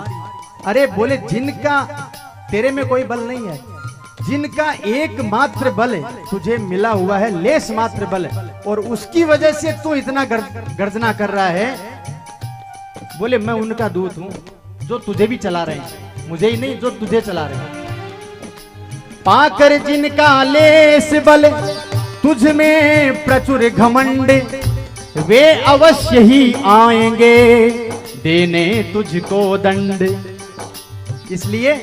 अरे बोले जिनका तेरे में कोई बल नहीं है, जिनका एकमात्र बल तुझे मिला हुआ है, लेस मात्र बल, और उसकी वजह से तू इतना गर्जना कर रहा है, बोले मैं उनका दूत हूं जो तुझे भी चला रहे हैं। मुझे ही नहीं, जो तुझे चला रहे हैं। पाकर जिनका लेस बल तुझ में प्रचुर घमंड, वे अवश्य ही आएंगे देने तुझको दंड। इसलिए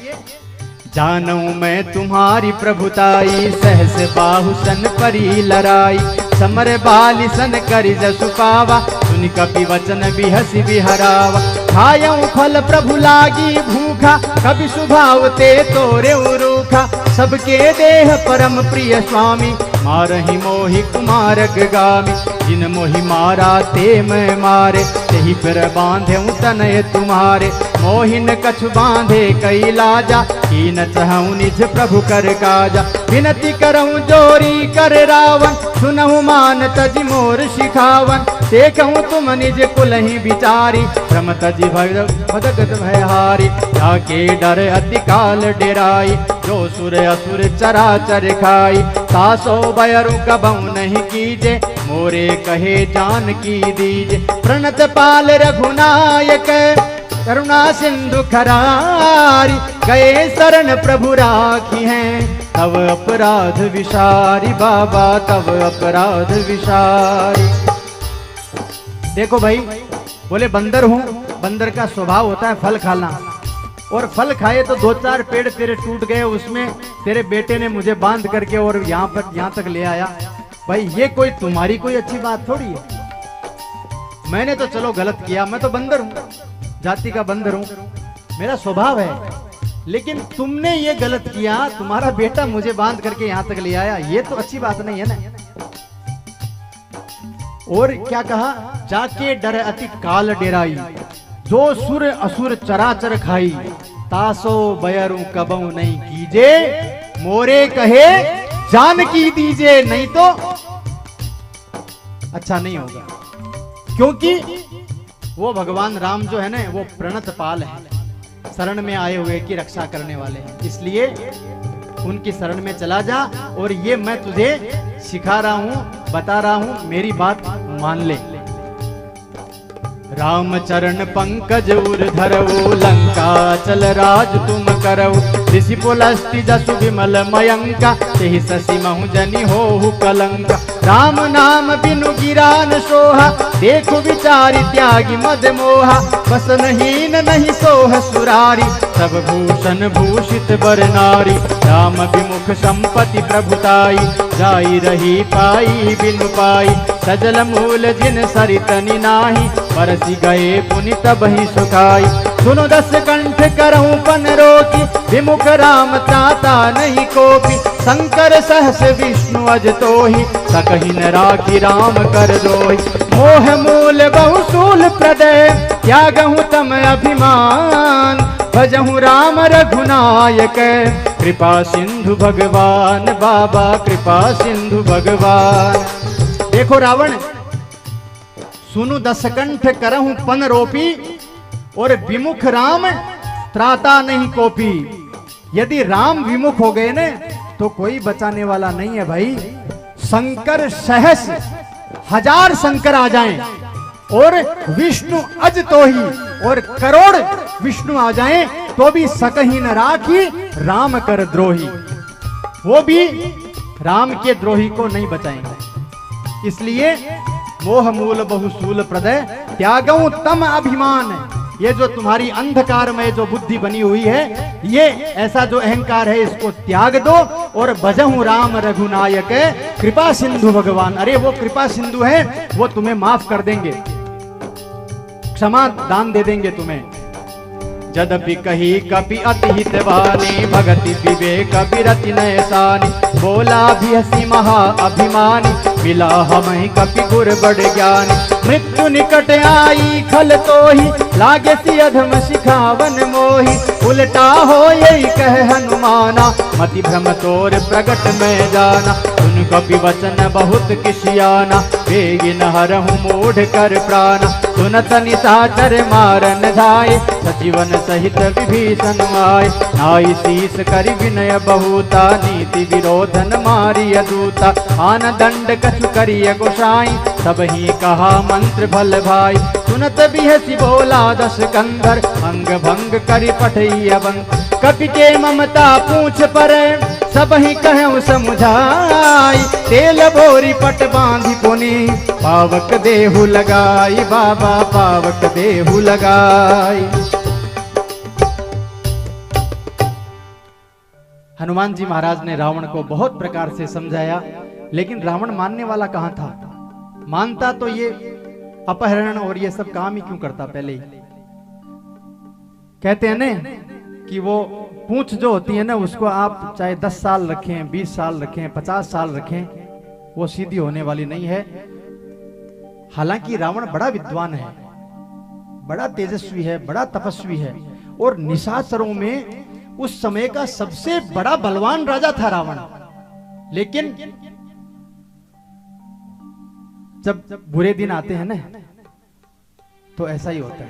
जानू मैं तुम्हारी प्रभुताई, सहस बाहुसन परी लड़ाई। समर बाली सन करि जसु पावा, सुन कपि वचन बिहसि बिहरावा। खायऊ फल प्रभु लागी भूखा, कभी स्वभाव ते तोरे रूखा। सबके देह परम प्रिय स्वामी, मारहि मोहि कुमार गामी। जिन मोहि मारा ते मैं मारे, तेहि पर बांधे तनय तुम्हारे। मोहिन कछु बांधे कई लाजा, कीन चहु निज प्रभु कर काजा। विनती करऊं जोरी कर रावण, सुनहु मान तजि मोर शिखावन। देखऊं तुम निज कुलहि विचारी, भ्रम तजि भदगत भयहारी। जाके डर अति काल डेराई, जो सुर असुर चराचर खाई। तासो बयरु कबहु नहीं कीजे, मोरे कहे जान की दीजे। प्रणत पाल रघुनायक, करुणा सिंधु खरारी। गए शरण प्रभु राखी हैं, तव अपराध विसारी। बाबा तव अपराध विसारी। देखो भाई, बोले बंदर हूं, बंदर का स्वभाव होता है फल खाना, और फल खाए तो दो चार पेड़ तेरे टूट गए, उसमें तेरे बेटे ने मुझे बांध करके और यहाँ तक ले आया। भाई ये कोई तुम्हारी कोई अच्छी बात थोड़ी है। मैंने तो चलो गलत किया, मैं तो बंदर हूं, जाति का बंदर हूं, मेरा स्वभाव है। लेकिन तुमने ये गलत किया, तुम्हारा बेटा मुझे बांध करके यहाँ तक ले आया, ये तो अच्छी बात नहीं है ना। और क्या कहा, जाके डर अति काल डेराई। जो सुर असुर चराचर खाई, तासो बयरु कबहु नहीं कीजे। मोरे कहे जान की दीजे, नहीं तो अच्छा नहीं होगा। क्योंकि वो भगवान राम जो है ना, वो प्रणत पाल है, शरण में आए हुए की रक्षा करने वाले हैं। इसलिए उनकी शरण में चला जा, और ये मैं तुझे सिखा रहा हूं, बता रहा हूं, मेरी बात मान ले। राम चरण पंकज उर धरऊ, लंका चल राज तुम करऊ। ऋषि पुलस्ति जसु विमल मयंका, तेहि शशि महु जनि होहु कलंका। राम नाम बिनु गिरा न सोहा, देखो विचारि त्यागी मद मोहा। वसनहीन नहीं सोह सुरारी, सब भूषण भूषित बर नारी। राम विमुख संपत्ति प्रभुताई, जाई रही पाई बिनु पाई। सजल मूल जिन सरितनि नाही, परसि गए पुनि तबहि सुखाई। सुनो दस कंठ करहूं पन रोकी, विमुख राम त्राता नहीं कोपी। शंकर सहस विष्णु अज तोहि, सकहि न राखी राम कर दोहि। मोह मूल बहुसूल प्रदय, त्यागहु तम अभिमान। भजहु राम रघुनायक, कृपा सिंधु भगवान। बाबा कृपा सिंधु भगवान। देखो रावण, सुनु दसकंठ करहूं पन रोपी, और विमुख राम त्राता नहीं कोपी। यदि राम विमुख हो गए न, तो कोई बचाने वाला नहीं है भाई। शंकर सहस, हजार शंकर आ जाएं, और विष्णु अज तो ही, और करोड़ विष्णु आ जाएं, तो भी सकहि न राखी राम कर द्रोही। वो भी राम के द्रोही को नहीं बचाएंगे। इसलिए मोह मूल बहुसूल प्रदय, त्यागऊं तम अभिमान। ये जो तुम्हारी अंधकार में जो बुद्धि बनी हुई है, ये ऐसा जो अहंकार है, इसको त्याग दो, और भजहु राम रघुनायक, कृपा सिंधु भगवान। अरे वो कृपा सिंधु है, वो तुम्हें माफ कर देंगे, क्षमा दान दे देंगे तुम्हें। जदपि कही कपि अति हितवानी, भगति विवेक विरति नयसानी। बोला भी हसी महा अभिमानी, मिला हमहि कपि गुर बड़ ज्ञानी। मृत्यु निकट आई खल तोहि, लागे सी अधम सिखावन मोहि। उल्टा हो यही कह हनुमाना, मति भ्रम तोर प्रगट में जाना। सुन कपि वचन बहुत किसियाना, बेगिन हरहु मूढ़ कर प्राणा। सुनत निशाचर मारन धाय, सजीवन सहित विभीषण आय। नाई शीस करि विनय बहुता, नीति विरोधन मारिय दूता। आन दंड कछु करिय गोसाई, सब ही कहा मंत्र भल भाई। सुनत भी हसी बोला दस कंधर, अंग भंग करी पठई अबंग। कपि के ममता पूछ पर सब ही कहूँ समुझाई, तेल बोरी पट बांधी पुनी पावक देहु लगाई, बाबा पावक देहु लगाई। हनुमान जी महाराज ने रावण को बहुत प्रकार से समझाया, लेकिन रावण मानने वाला कहां था। मानता तो ये अपहरण और ये सब काम ही क्यों करता पहले ही। कहते हैं ना कि वो पूंछ जो होती है ना, उसको आप चाहे 10 साल रखें, 20 साल रखें, 50 साल रखें, वो सीधी होने वाली नहीं है। हालांकि रावण बड़ा विद्वान है, बड़ा तेजस्वी है, बड़ा तपस्वी है, और निशाचरों में उस समय का सबसे बड़ा बलवान राजा था रावण। लेकिन जब बुरे दिन आते हैं ना, तो ऐसा ही होता है।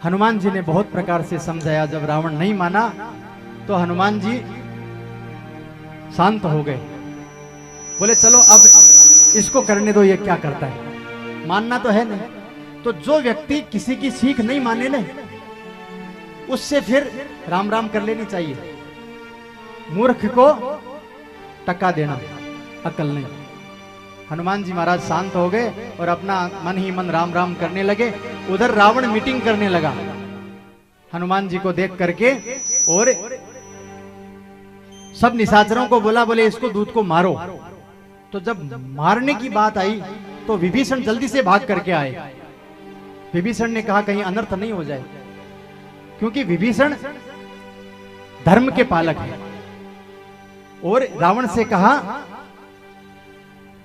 हनुमान जी ने बहुत प्रकार से समझाया, जब रावण नहीं माना तो हनुमान जी शांत हो गए। बोले चलो अब इसको करने दो, ये क्या करता है, मानना तो है नहीं। तो जो व्यक्ति किसी की सीख नहीं माने ना, उससे फिर राम राम कर लेनी चाहिए। मूर्ख को टक्का देना अकल नहीं। हनुमान जी महाराज शांत हो गए और अपना मन ही मन राम राम करने लगे। उधर रावण मीटिंग करने लगा हनुमान जी को देख करके, और सब निशाचरों को बोला, बोले इसको दूत को मारो। तो जब मारने की बात आई तो विभीषण जल्दी से भाग करके आए। विभीषण ने कहा कहीं अनर्थ नहीं हो जाए, क्योंकि विभीषण धर्म के पालक है। और रावण से कहा,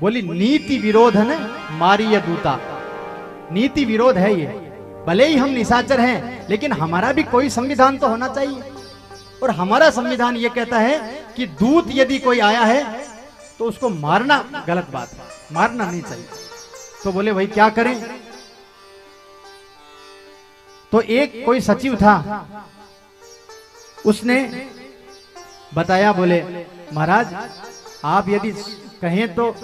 बोली नीति विरोध है ना, मारिय दूता। नीति विरोध है ये, भले ही हम निशाचर हैं, लेकिन हमारा भी कोई संविधान तो होना चाहिए। और हमारा संविधान ये कहता है कि दूत यदि कोई आया है तो उसको मारना गलत बात है, मारना नहीं चाहिए। तो बोले भाई क्या करें। तो एक कोई सचिव था, उसने बताया, बोले महाराज आप यदि कहें तो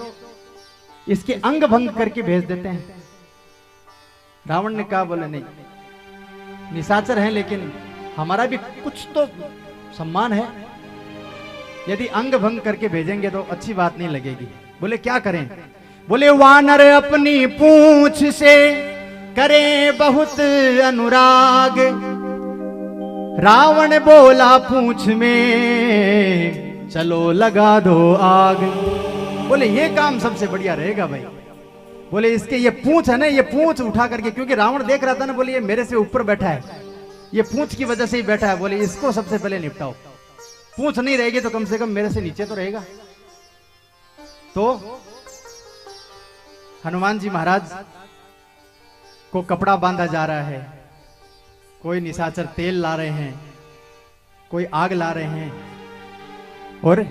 इसके अंग भंग करके भेज देते हैं। रावण ने कहा, बोले नहीं, निशाचर हैं लेकिन हमारा भी कुछ तो सम्मान है, यदि अंग भंग करके भेजेंगे तो अच्छी बात नहीं लगेगी। बोले क्या करें। बोले वानर अपनी पूंछ से करे बहुत अनुराग, रावण बोला पूंछ में चलो लगा दो आग। बोले ये काम सबसे बढ़िया रहेगा भाई। बोले इसके ये पूंछ है ना, ये पूंछ उठा करके, क्योंकि रावण देख रहा था ना, बोले ये मेरे से ऊपर बैठा है, ये पूंछ की वजह से ही बैठा है। बोले इसको सबसे पहले निपटाओ, पूंछ नहीं रहेगी तो कम से कम मेरे से नीचे तो रहेगा। तो हनुमान जी महाराज को कपड़ा बांधा जा रहा है, कोई निशाचर तेल ला रहे हैं, कोई आग ला रहे हैं, और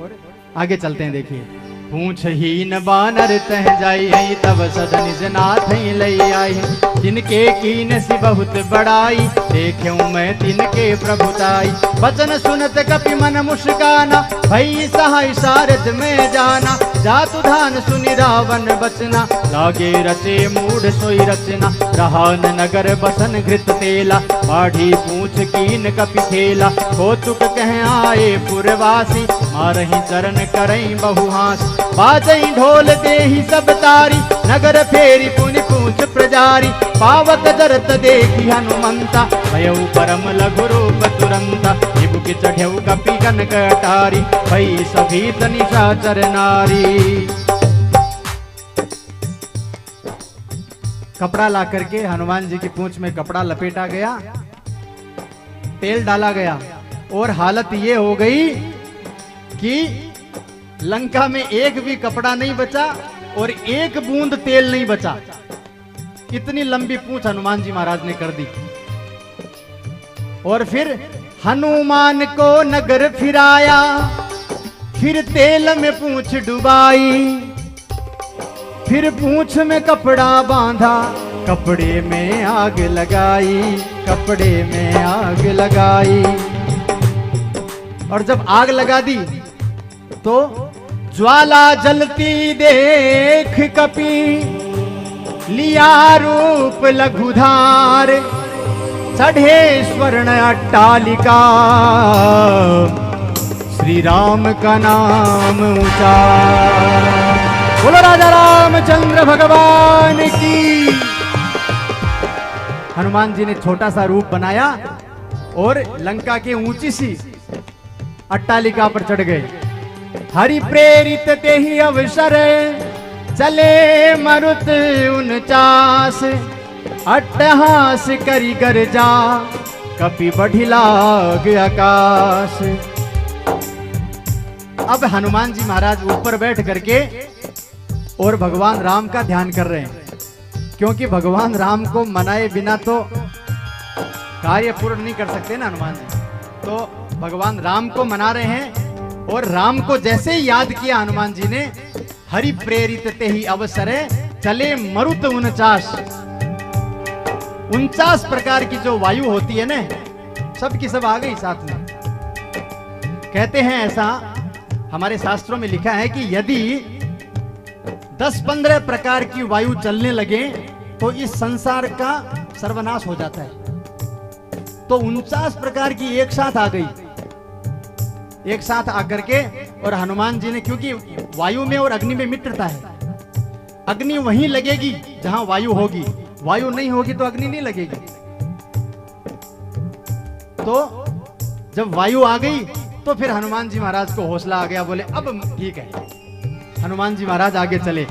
आगे चलते हैं। देखिए, पूछ हीन बानर तह जाई, तब सदन जनाथ लई आई, जिनके कीन सी बहुत बड़ाई, देखूं मैं तिनके प्रभुताई। वचन सुनत कपि मन मुस्काना, भई सहाय सारथ में जाना, जातु धान सुनि रावण बचना, लागे रचे मूढ़ सोई रचना, रहान नगर बसन घृत तेला, बाढ़ी पूछ कीन कपि खेला, कौतुक कह आए पुरवासी, मारही चरण करई बहुहास, बाजई ढोल देहि सब तारी, नगर फेरी पुनि पूछ प्रजारी, पावक जरत देखी हनुमंता, भयउ परम लघु रूप तुरंता, निबु की चढ़ऊ कपि कनक अटारी, भई सभीत निशाचर नारी। कपड़ा ला करके हनुमान जी की पूंछ में कपड़ा लपेटा गया, तेल डाला गया, और हालत ये हो गई कि लंका में एक भी कपड़ा नहीं बचा और एक बूंद तेल नहीं बचा। इतनी लंबी पूंछ हनुमान जी महाराज ने कर दी। और फिर हनुमान को नगर फिराया, फिर तेल में पूंछ डुबाई, फिर पूंछ में कपड़ा बांधा, कपड़े में आग लगाई, कपड़े में आग लगाई। और जब आग लगा दी तो ज्वाला जलती देख कपि, लिया रूप लघुधार, चढ़े स्वर्ण अट्टालिका, श्री राम का नाम ऊंचा। बोलो राजा रामचंद्र भगवान की। हनुमान जी ने छोटा सा रूप बनाया और लंका के ऊंची सी अट्टालिका पर चढ़ गए। हरि प्रेरित ते ही अवसर, चले मरुत 49, अट्टहास करी गर्जा, कपि बढ़ी लाग आकाश। अब हनुमान जी महाराज ऊपर बैठ करके और भगवान राम का ध्यान कर रहे हैं, क्योंकि भगवान राम को मनाए बिना तो कार्य पूर्ण नहीं कर सकते ना हनुमान जी। तो भगवान राम को मना रहे हैं और राम को जैसे ही याद किया हनुमान जी ने, हरि प्रेरित ते ही अवसरे, चले मरुत 49 प्रकार की जो वायु होती है ना, सब की सब आ गई साथ में। कहते हैं ऐसा हमारे शास्त्रों में लिखा है कि यदि 10-15 प्रकार की वायु चलने लगे तो इस संसार का सर्वनाश हो जाता है। तो 49 प्रकार की एक साथ आ गई, एक साथ आकर के, और हनुमान जी ने, क्योंकि वायु में और अग्नि में मित्रता है, अग्नि वहीं लगेगी जहां वायु होगी, वायु नहीं होगी तो अग्नि नहीं लगेगी। तो जब वायु आ गई तो फिर हनुमान जी महाराज को हौसला आ गया, बोले अब ठीक है। हनुमान जी महाराज आगे चले।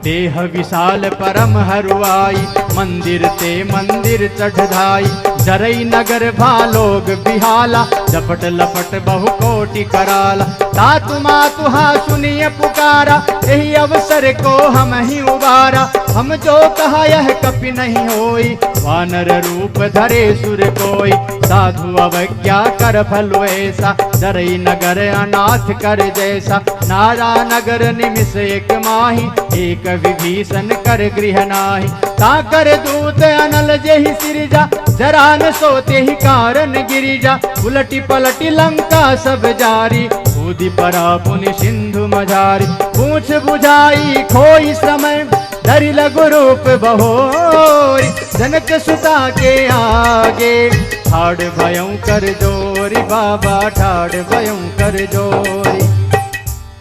देह विशाल परम हरुआई, मंदिर ते मंदिर चढ़ाई, जरई नगर भालोग बिहाला, झपट लपट बहु कोटि कराला, तातु मातु हा सुनिय पुकारा, यही अवसर को हम ही उबारा, हम जो कहा यह कपि नहीं होई, वानर रूप धरे सुर कोई, साधु अवज्ञा कर फल ऐसा, जरई नगर अनाथ कर जैसा, नारा नगर निमिष एक माही, एक विभीषण कर गृह नाही, ताकर दूत अनल जेहि सिरजा, जरा न सोते ही कारण गिरिजा, उलटी पलटी लंका सब जारी, कूदी परा पुनि सिंधु मझारी, पूछ बुझाई खोई समय, धरि लघु रूप बहोरी, जनक सुता के आगे, ठाड़ भयं कर जोरी, बाबा ठाड़ भयं कर जोरी।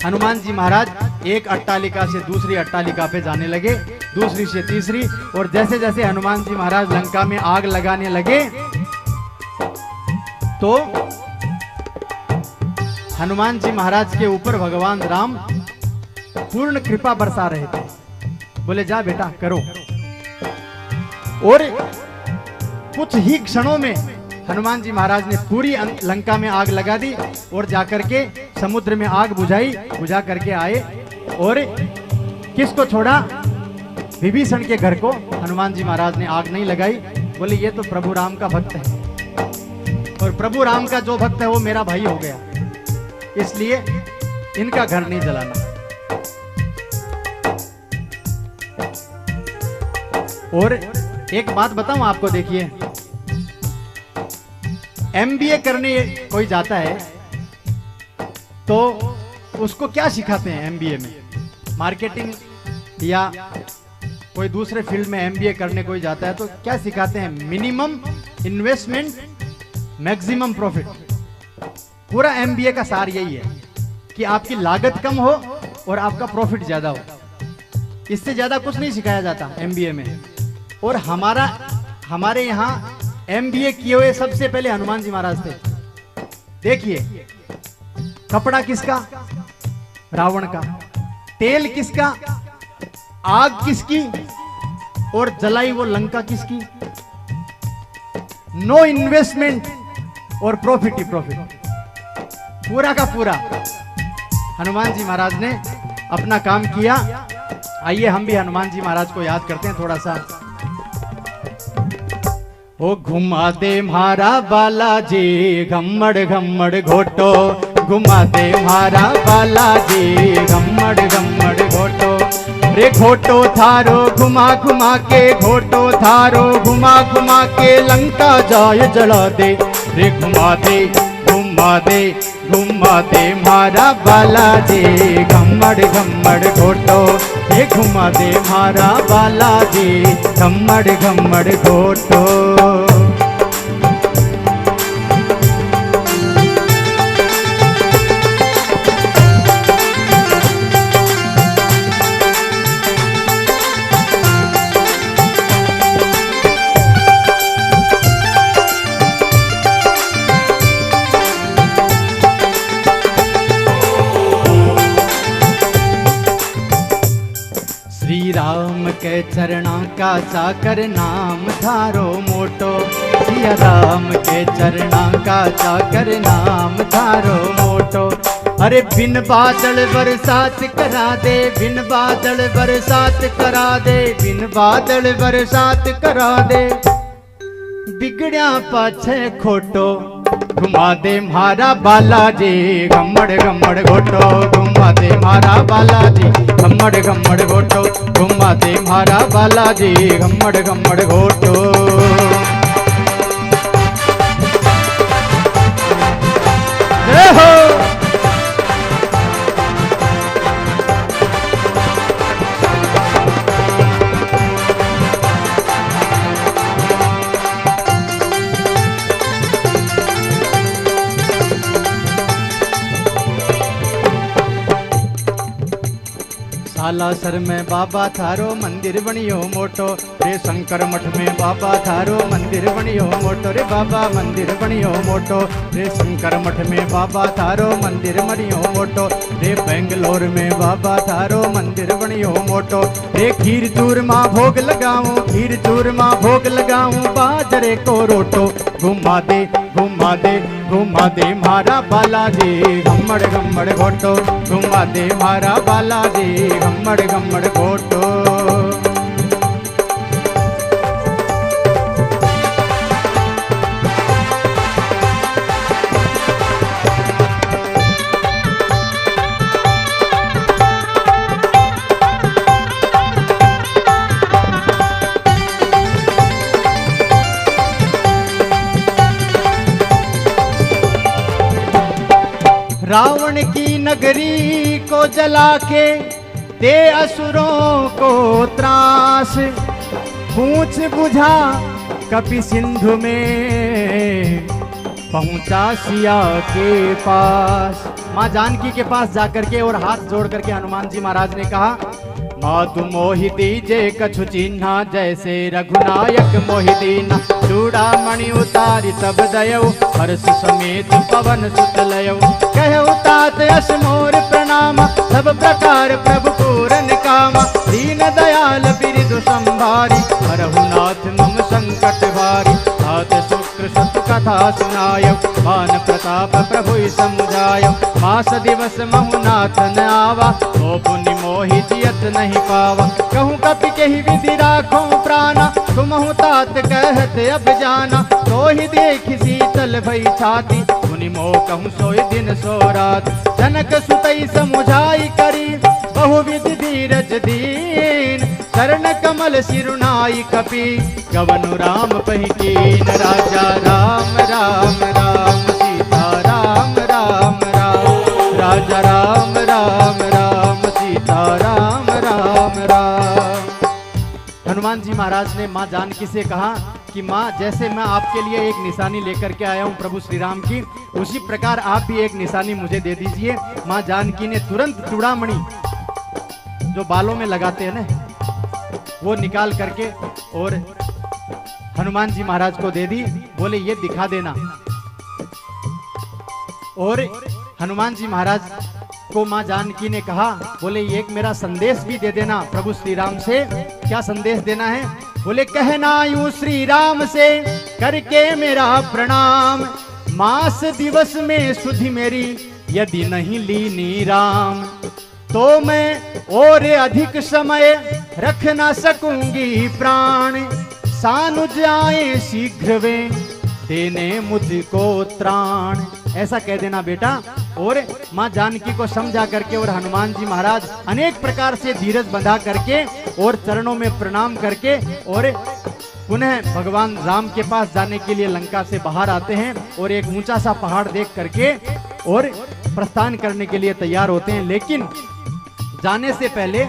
हनुमान जी महाराज एक अट्टालिका से दूसरी अट्टालिका पे जाने लगे, दूसरी से तीसरी, और जैसे जैसे हनुमान जी महाराज लंका में आग लगाने लगे तो हनुमान जी महाराज के ऊपर भगवान राम पूर्ण कृपा बरसा रहे थे। बोले जा बेटा करो। और कुछ ही क्षणों में हनुमान जी महाराज ने पूरी लंका में आग लगा दी और जाकर के समुद्र में आग बुझाई, बुझा करके आए। और किसको छोड़ा? विभीषण के घर को हनुमान जी महाराज ने आग नहीं लगाई। बोले ये तो प्रभु राम का भक्त है, और प्रभु राम का जो भक्त है वो मेरा भाई हो गया, इसलिए इनका घर नहीं जलाना। और एक बात बताऊं आपको, देखिए MBA करने कोई जाता है तो उसको क्या सिखाते हैं MBA में? मार्केटिंग या कोई दूसरे फील्ड में MBA करने कोई जाता है तो क्या सिखाते हैं? Minimum investment maximum profit. पूरा MBA का सार यही है कि आपकी लागत कम हो और आपका प्रॉफिट ज्यादा हो। इससे ज्यादा कुछ नहीं सिखाया जाता MBA में। और हमारे यहाँ MBA किए हुए सबसे पहले हनुमान जी महाराज थे। देखिए कपड़ा किसका? रावण का। तेल किसका? आग किसकी? और जलाई वो लंका किसकी? नो इन्वेस्टमेंट और प्रॉफिट ही प्रॉफिट, पूरा का पूरा हनुमान जी महाराज ने अपना काम किया। आइए हम भी हनुमान जी महाराज को याद करते हैं थोड़ा सा। ओ घुमा दे म्हारा बालाजी घम्मड़ घम्मड़ घोटो, घुमा दे म्हारा बालाजी घम्मड़ घम्मड़ घोटो, रे घोटो थारो घुमा घुमा के, घोटो थारो घुमा घुमा के, लंका जाय जला दे, रे घुमा दे घुमा दे घुमा दे म्हारा बालाजी घम्मड़ घम्मड़ घोटो, ये घुमा दे मारा बालाजी घम्मड़ घम्मड़ घोटो। श्री राम के चरणा का चाकर नाम धारो मोटो। सिया राम के चरणा का चाकर नाम धारो मोटो। अरे बिन बादल बरसात करा दे, बिन बादल बरसात करा दे, बिन बादल बरसात करा दे, बिगड़िया पाछे खोटो। घुमा दे मारा बालाजी घम्मड़ घम्मड़ घोटो। घुमा दे मारा बालाजी घम्मड़ घम्मड़ घोटो। घुमा दे मारा बालाजी घम्मड़ घम्मड़ घोटो। जय हो। सालासर में बाबा थारो मंदिर बनियो मोटो। रे शंकर मठ में बाबा थारो मंदिर बनियो मोटो। रे बाबा मंदिर बनियो मोटो। रे शंकर मठ में बाबा थारो मंदिर बनियो मोटो। रे बेंगलोर में बाबा थारो मंदिर बनियो मोटो। रे खीर चूरमा भोग लगाऊं, खीर चूरमा भोग लगाऊं, बाजरे को रोटो। घुमा दे घुमा दे घुमा दे मारा बालाजी घम्मड़ घम्मड़ घोटो। घुमा दे मारा बालाजी घम्मड़ घम्मड़ घोटो। रावण की नगरी को जला के दे असुरों को त्रास। पूछ बुझा कपि सिंधु में पहुंचा सिया के पास। माँ जानकी के पास जाकर के और हाथ जोड़ करके हनुमान जी महाराज ने कहा, मातु मोहि दीजे कछु चिन्हा, जैसे रघुनायक मोहि दीना। चूड़ामणि उतारि तब दयऊ, हर्ष समेत पवन सुत लयऊ। कहु तात यश मोर प्रणाम, सब प्रकार प्रभु पूरन कामा। दीन दयाल बिरदु संभारी, हरहु नाथ मम संकट भारी। हाथ शुक्र शत्रु कथा सुनाय, मान प्रताप प्रभु समुझाय। मास दिवस महु नाथ न आवा, ओ पुनि मोहि जियत नहीं पावा। कहूँ कपि केहि विधि राखो प्राणा, तुमहु तात कहत अब जाना। तो ही देख शीतल भई छाती, मुनि मोह कहूँ सोई दिन सो रात। जनक सुतई समुझाई करी, बहुविधि धीरज दीन। चरण कमल सिरुनाई कपि, गवनु राम पहिकीन। राजा राम राम राम, सीता राम राम राम। राजा राम राम राम, सीता राम राम राम। हनुमान जी महाराज ने माँ जानकी से कहा कि माँ, जैसे मैं आपके लिए एक निशानी लेकर के आया हूँ प्रभु श्री राम की, उसी प्रकार आप भी एक निशानी मुझे दे दीजिए। माँ जानकी ने तुरंत चूड़ामणि जो बालों में लगाते हैं ना, वो निकाल करके और हनुमान जी महाराज को दे दी। बोले ये दिखा देना। और हनुमान जी महाराज को माँ जानकी ने कहा, बोले ये एक मेरा संदेश भी दे देना प्रभु श्री राम से। क्या संदेश देना है? बोले कहना यूं श्री राम से, करके मेरा प्रणाम। मास दिवस में सुधि मेरी, यदि नहीं लीनी राम। तो मैं और अधिक समय रख ना सकूंगी प्राण। सानुज आए शीघ्र वे, देने मुझको त्राण। ऐसा कह देना बेटा। और माँ जानकी को समझा करके और हनुमान जी महाराज अनेक प्रकार से धीरज बंधा करके और चरणों में प्रणाम करके और पुनः भगवान राम के पास जाने के लिए लंका से बाहर आते हैं और एक ऊंचा सा पहाड़ देख करके और प्रस्थान करने के लिए तैयार होते हैं। लेकिन जाने से पहले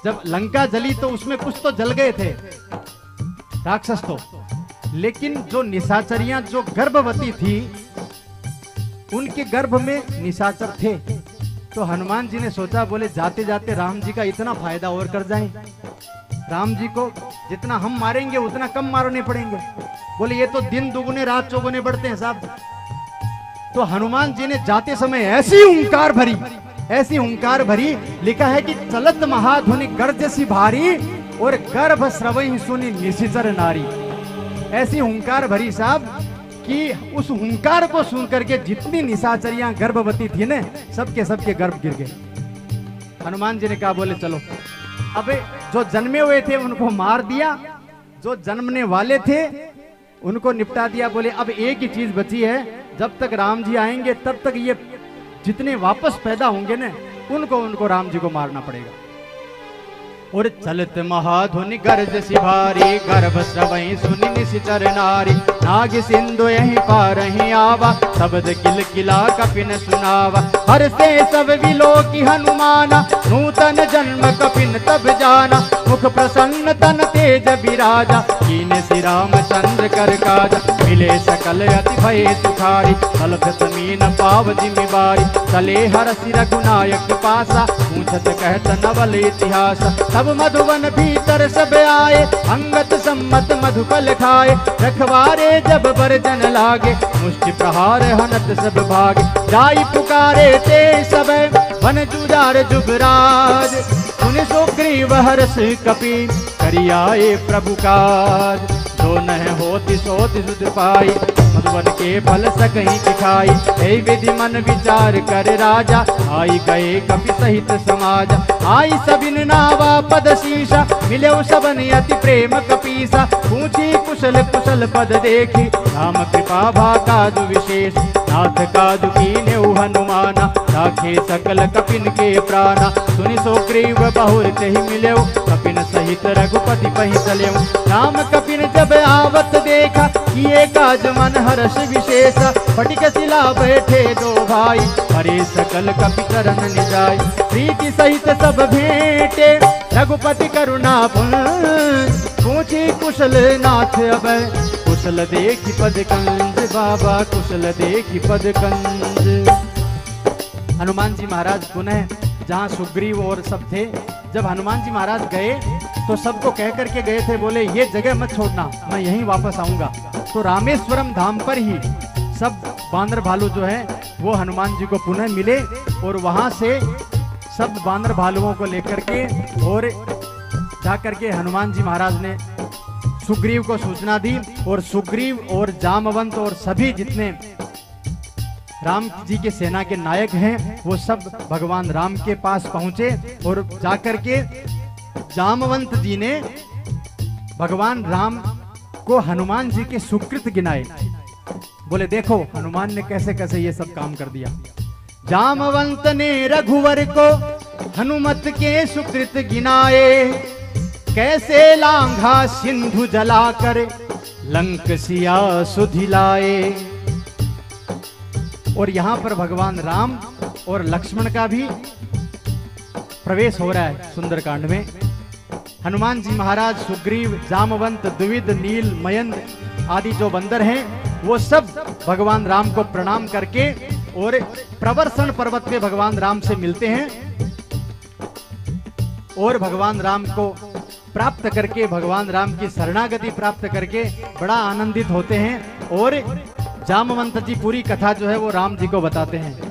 जब लंका जली तो उसमें कुछ तो जल गए थे राक्षस तो, लेकिन जो निशाचरियां जो गर्भवती थी उनके गर्भ में निशाचर थे। तो हनुमान जी ने सोचा, बोले जाते जाते राम जी का इतना फायदा और कर जाएं, राम जी को जितना हम मारेंगे उतना कम मारने पड़ेंगे। बोले ये तो दिन दुगुने रात चौगुने बढ़ते हैं साहब। तो हनुमान जी ने जाते समय ऐसी हुंकार भरी, लिखा है कि चलत महाध्वनि गर्जसी भारी और गर्भ स्रवहि सुनि निशिचर नारी। ऐसी हुंकार भरी साहब कि उस हुंकार को सुन करके जितनी निशाचरियां गर्भवती थी ना, सबके गर्भ गिर गए। हनुमान जी ने कहा, बोले चलो अबे जो जन्मे हुए थे उनको मार दिया, जो जन्मने वाले थे उनको निपटा दिया। बोले अब एक ही चीज बची है, जब तक राम जी आएंगे तब तक ये जितने वापस पैदा होंगे ना उनको राम जी को मारना पड़ेगा। और चलत महाध्वनि गर्जसी भारी गर्भ स्रवहि सुनि निशिचर नारी। नाग सिंधु यहीं पारहि आवा शब्द किल किला कपिन सुनावा। हर से सब विलोकी हनुमाना नूतन जन्म कपिन तब जाना। मुख प्रसन्न तन तेज विराजा कीने श्री रामचंद्र कर काजा। मिले सकल अति भय सुखारी तलख समीन पाव जिम्मेवारी। चले हरसि रघुनायक पासा पूछत कहत नवल इतिहास। तब मधुवन भीतर सब आए अंगत सम्मत मधुफल खाए। रखवारे जब बरजन लागे मुष्टि प्रहार हनत सब भागे। जाई पुकारे ते सब वन जुदार जुगराज। सुनि सुग्रीव हर्ष कपि करियाए प्रभु काज। जो नह होति सोति सुध पाई मधुवन के फल सकहीं दिखाई। हे विधि मन विचार कर राजा आई गए कपि सहित समाज। आई सबिन नावा पद शीशा मिले सबन अति प्रेम कपीसा। पूछी कुशल कुशल पद देखी राम कृपा भाकादु विशेष। नाथ कादु कीने हनुमाना राखे सकल कपिन के प्राणा। सुनि सुग्रीव बहुर तेहि मिले कपिन सहित रघुपति पहि चले। राम कपिन जब आवत देखा किए काज मन हर्ष विशेष। फटिक शिला बैठे दो भाई हरे सकल कपि चरण निजाय। प्रीति सहित सब भेंटे रघुपति करुणा पूछी कुशल नाथ अभय। कुशल देखि पद कंज बाबा कुशल देखि पद कंज। हनुमान जी महाराज पुनः जहाँ सुग्रीव और सब थे, जब हनुमान जी महाराज गए तो सबको कह करके गए थे, बोले ये जगह मत छोड़ना, मैं यहीं वापस आऊंगा। तो रामेश्वरम धाम पर ही सब बानर भालू जो है वो हनुमान जी को पुनः मिले और वहां से सब बानर भालुओं को लेकर के और जाकर के हनुमान जी महाराज ने सुग्रीव को सूचना दी। और सुग्रीव और जामवंत और सभी जितने राम जी के सेना के नायक हैं वो सब भगवान राम के पास पहुंचे और जाकर के जामवंत जी ने भगवान राम को हनुमान जी के सुकृत गिनाए। बोले देखो हनुमान ने कैसे कैसे ये सब काम कर दिया। जामवंत ने रघुवर को हनुमत के सुकृत गिनाए। कैसे लांघा सिंधु जलाकर लंक सिया सुधिलाए। और यहाँ पर भगवान राम और लक्ष्मण का भी प्रवेश हो रहा है सुंदरकांड में। हनुमान जी महाराज, सुग्रीव, जामवंत, द्विविद, नील, मयंक आदि जो बंदर हैं वो सब भगवान राम को प्रणाम करके और प्रवर्षण पर्वत पे भगवान राम से मिलते हैं और भगवान राम को प्राप्त करके, भगवान राम की शरणागति प्राप्त करके बड़ा आनंदित होते हैं। और जामवंत जी पूरी कथा जो है वो राम जी को बताते हैं।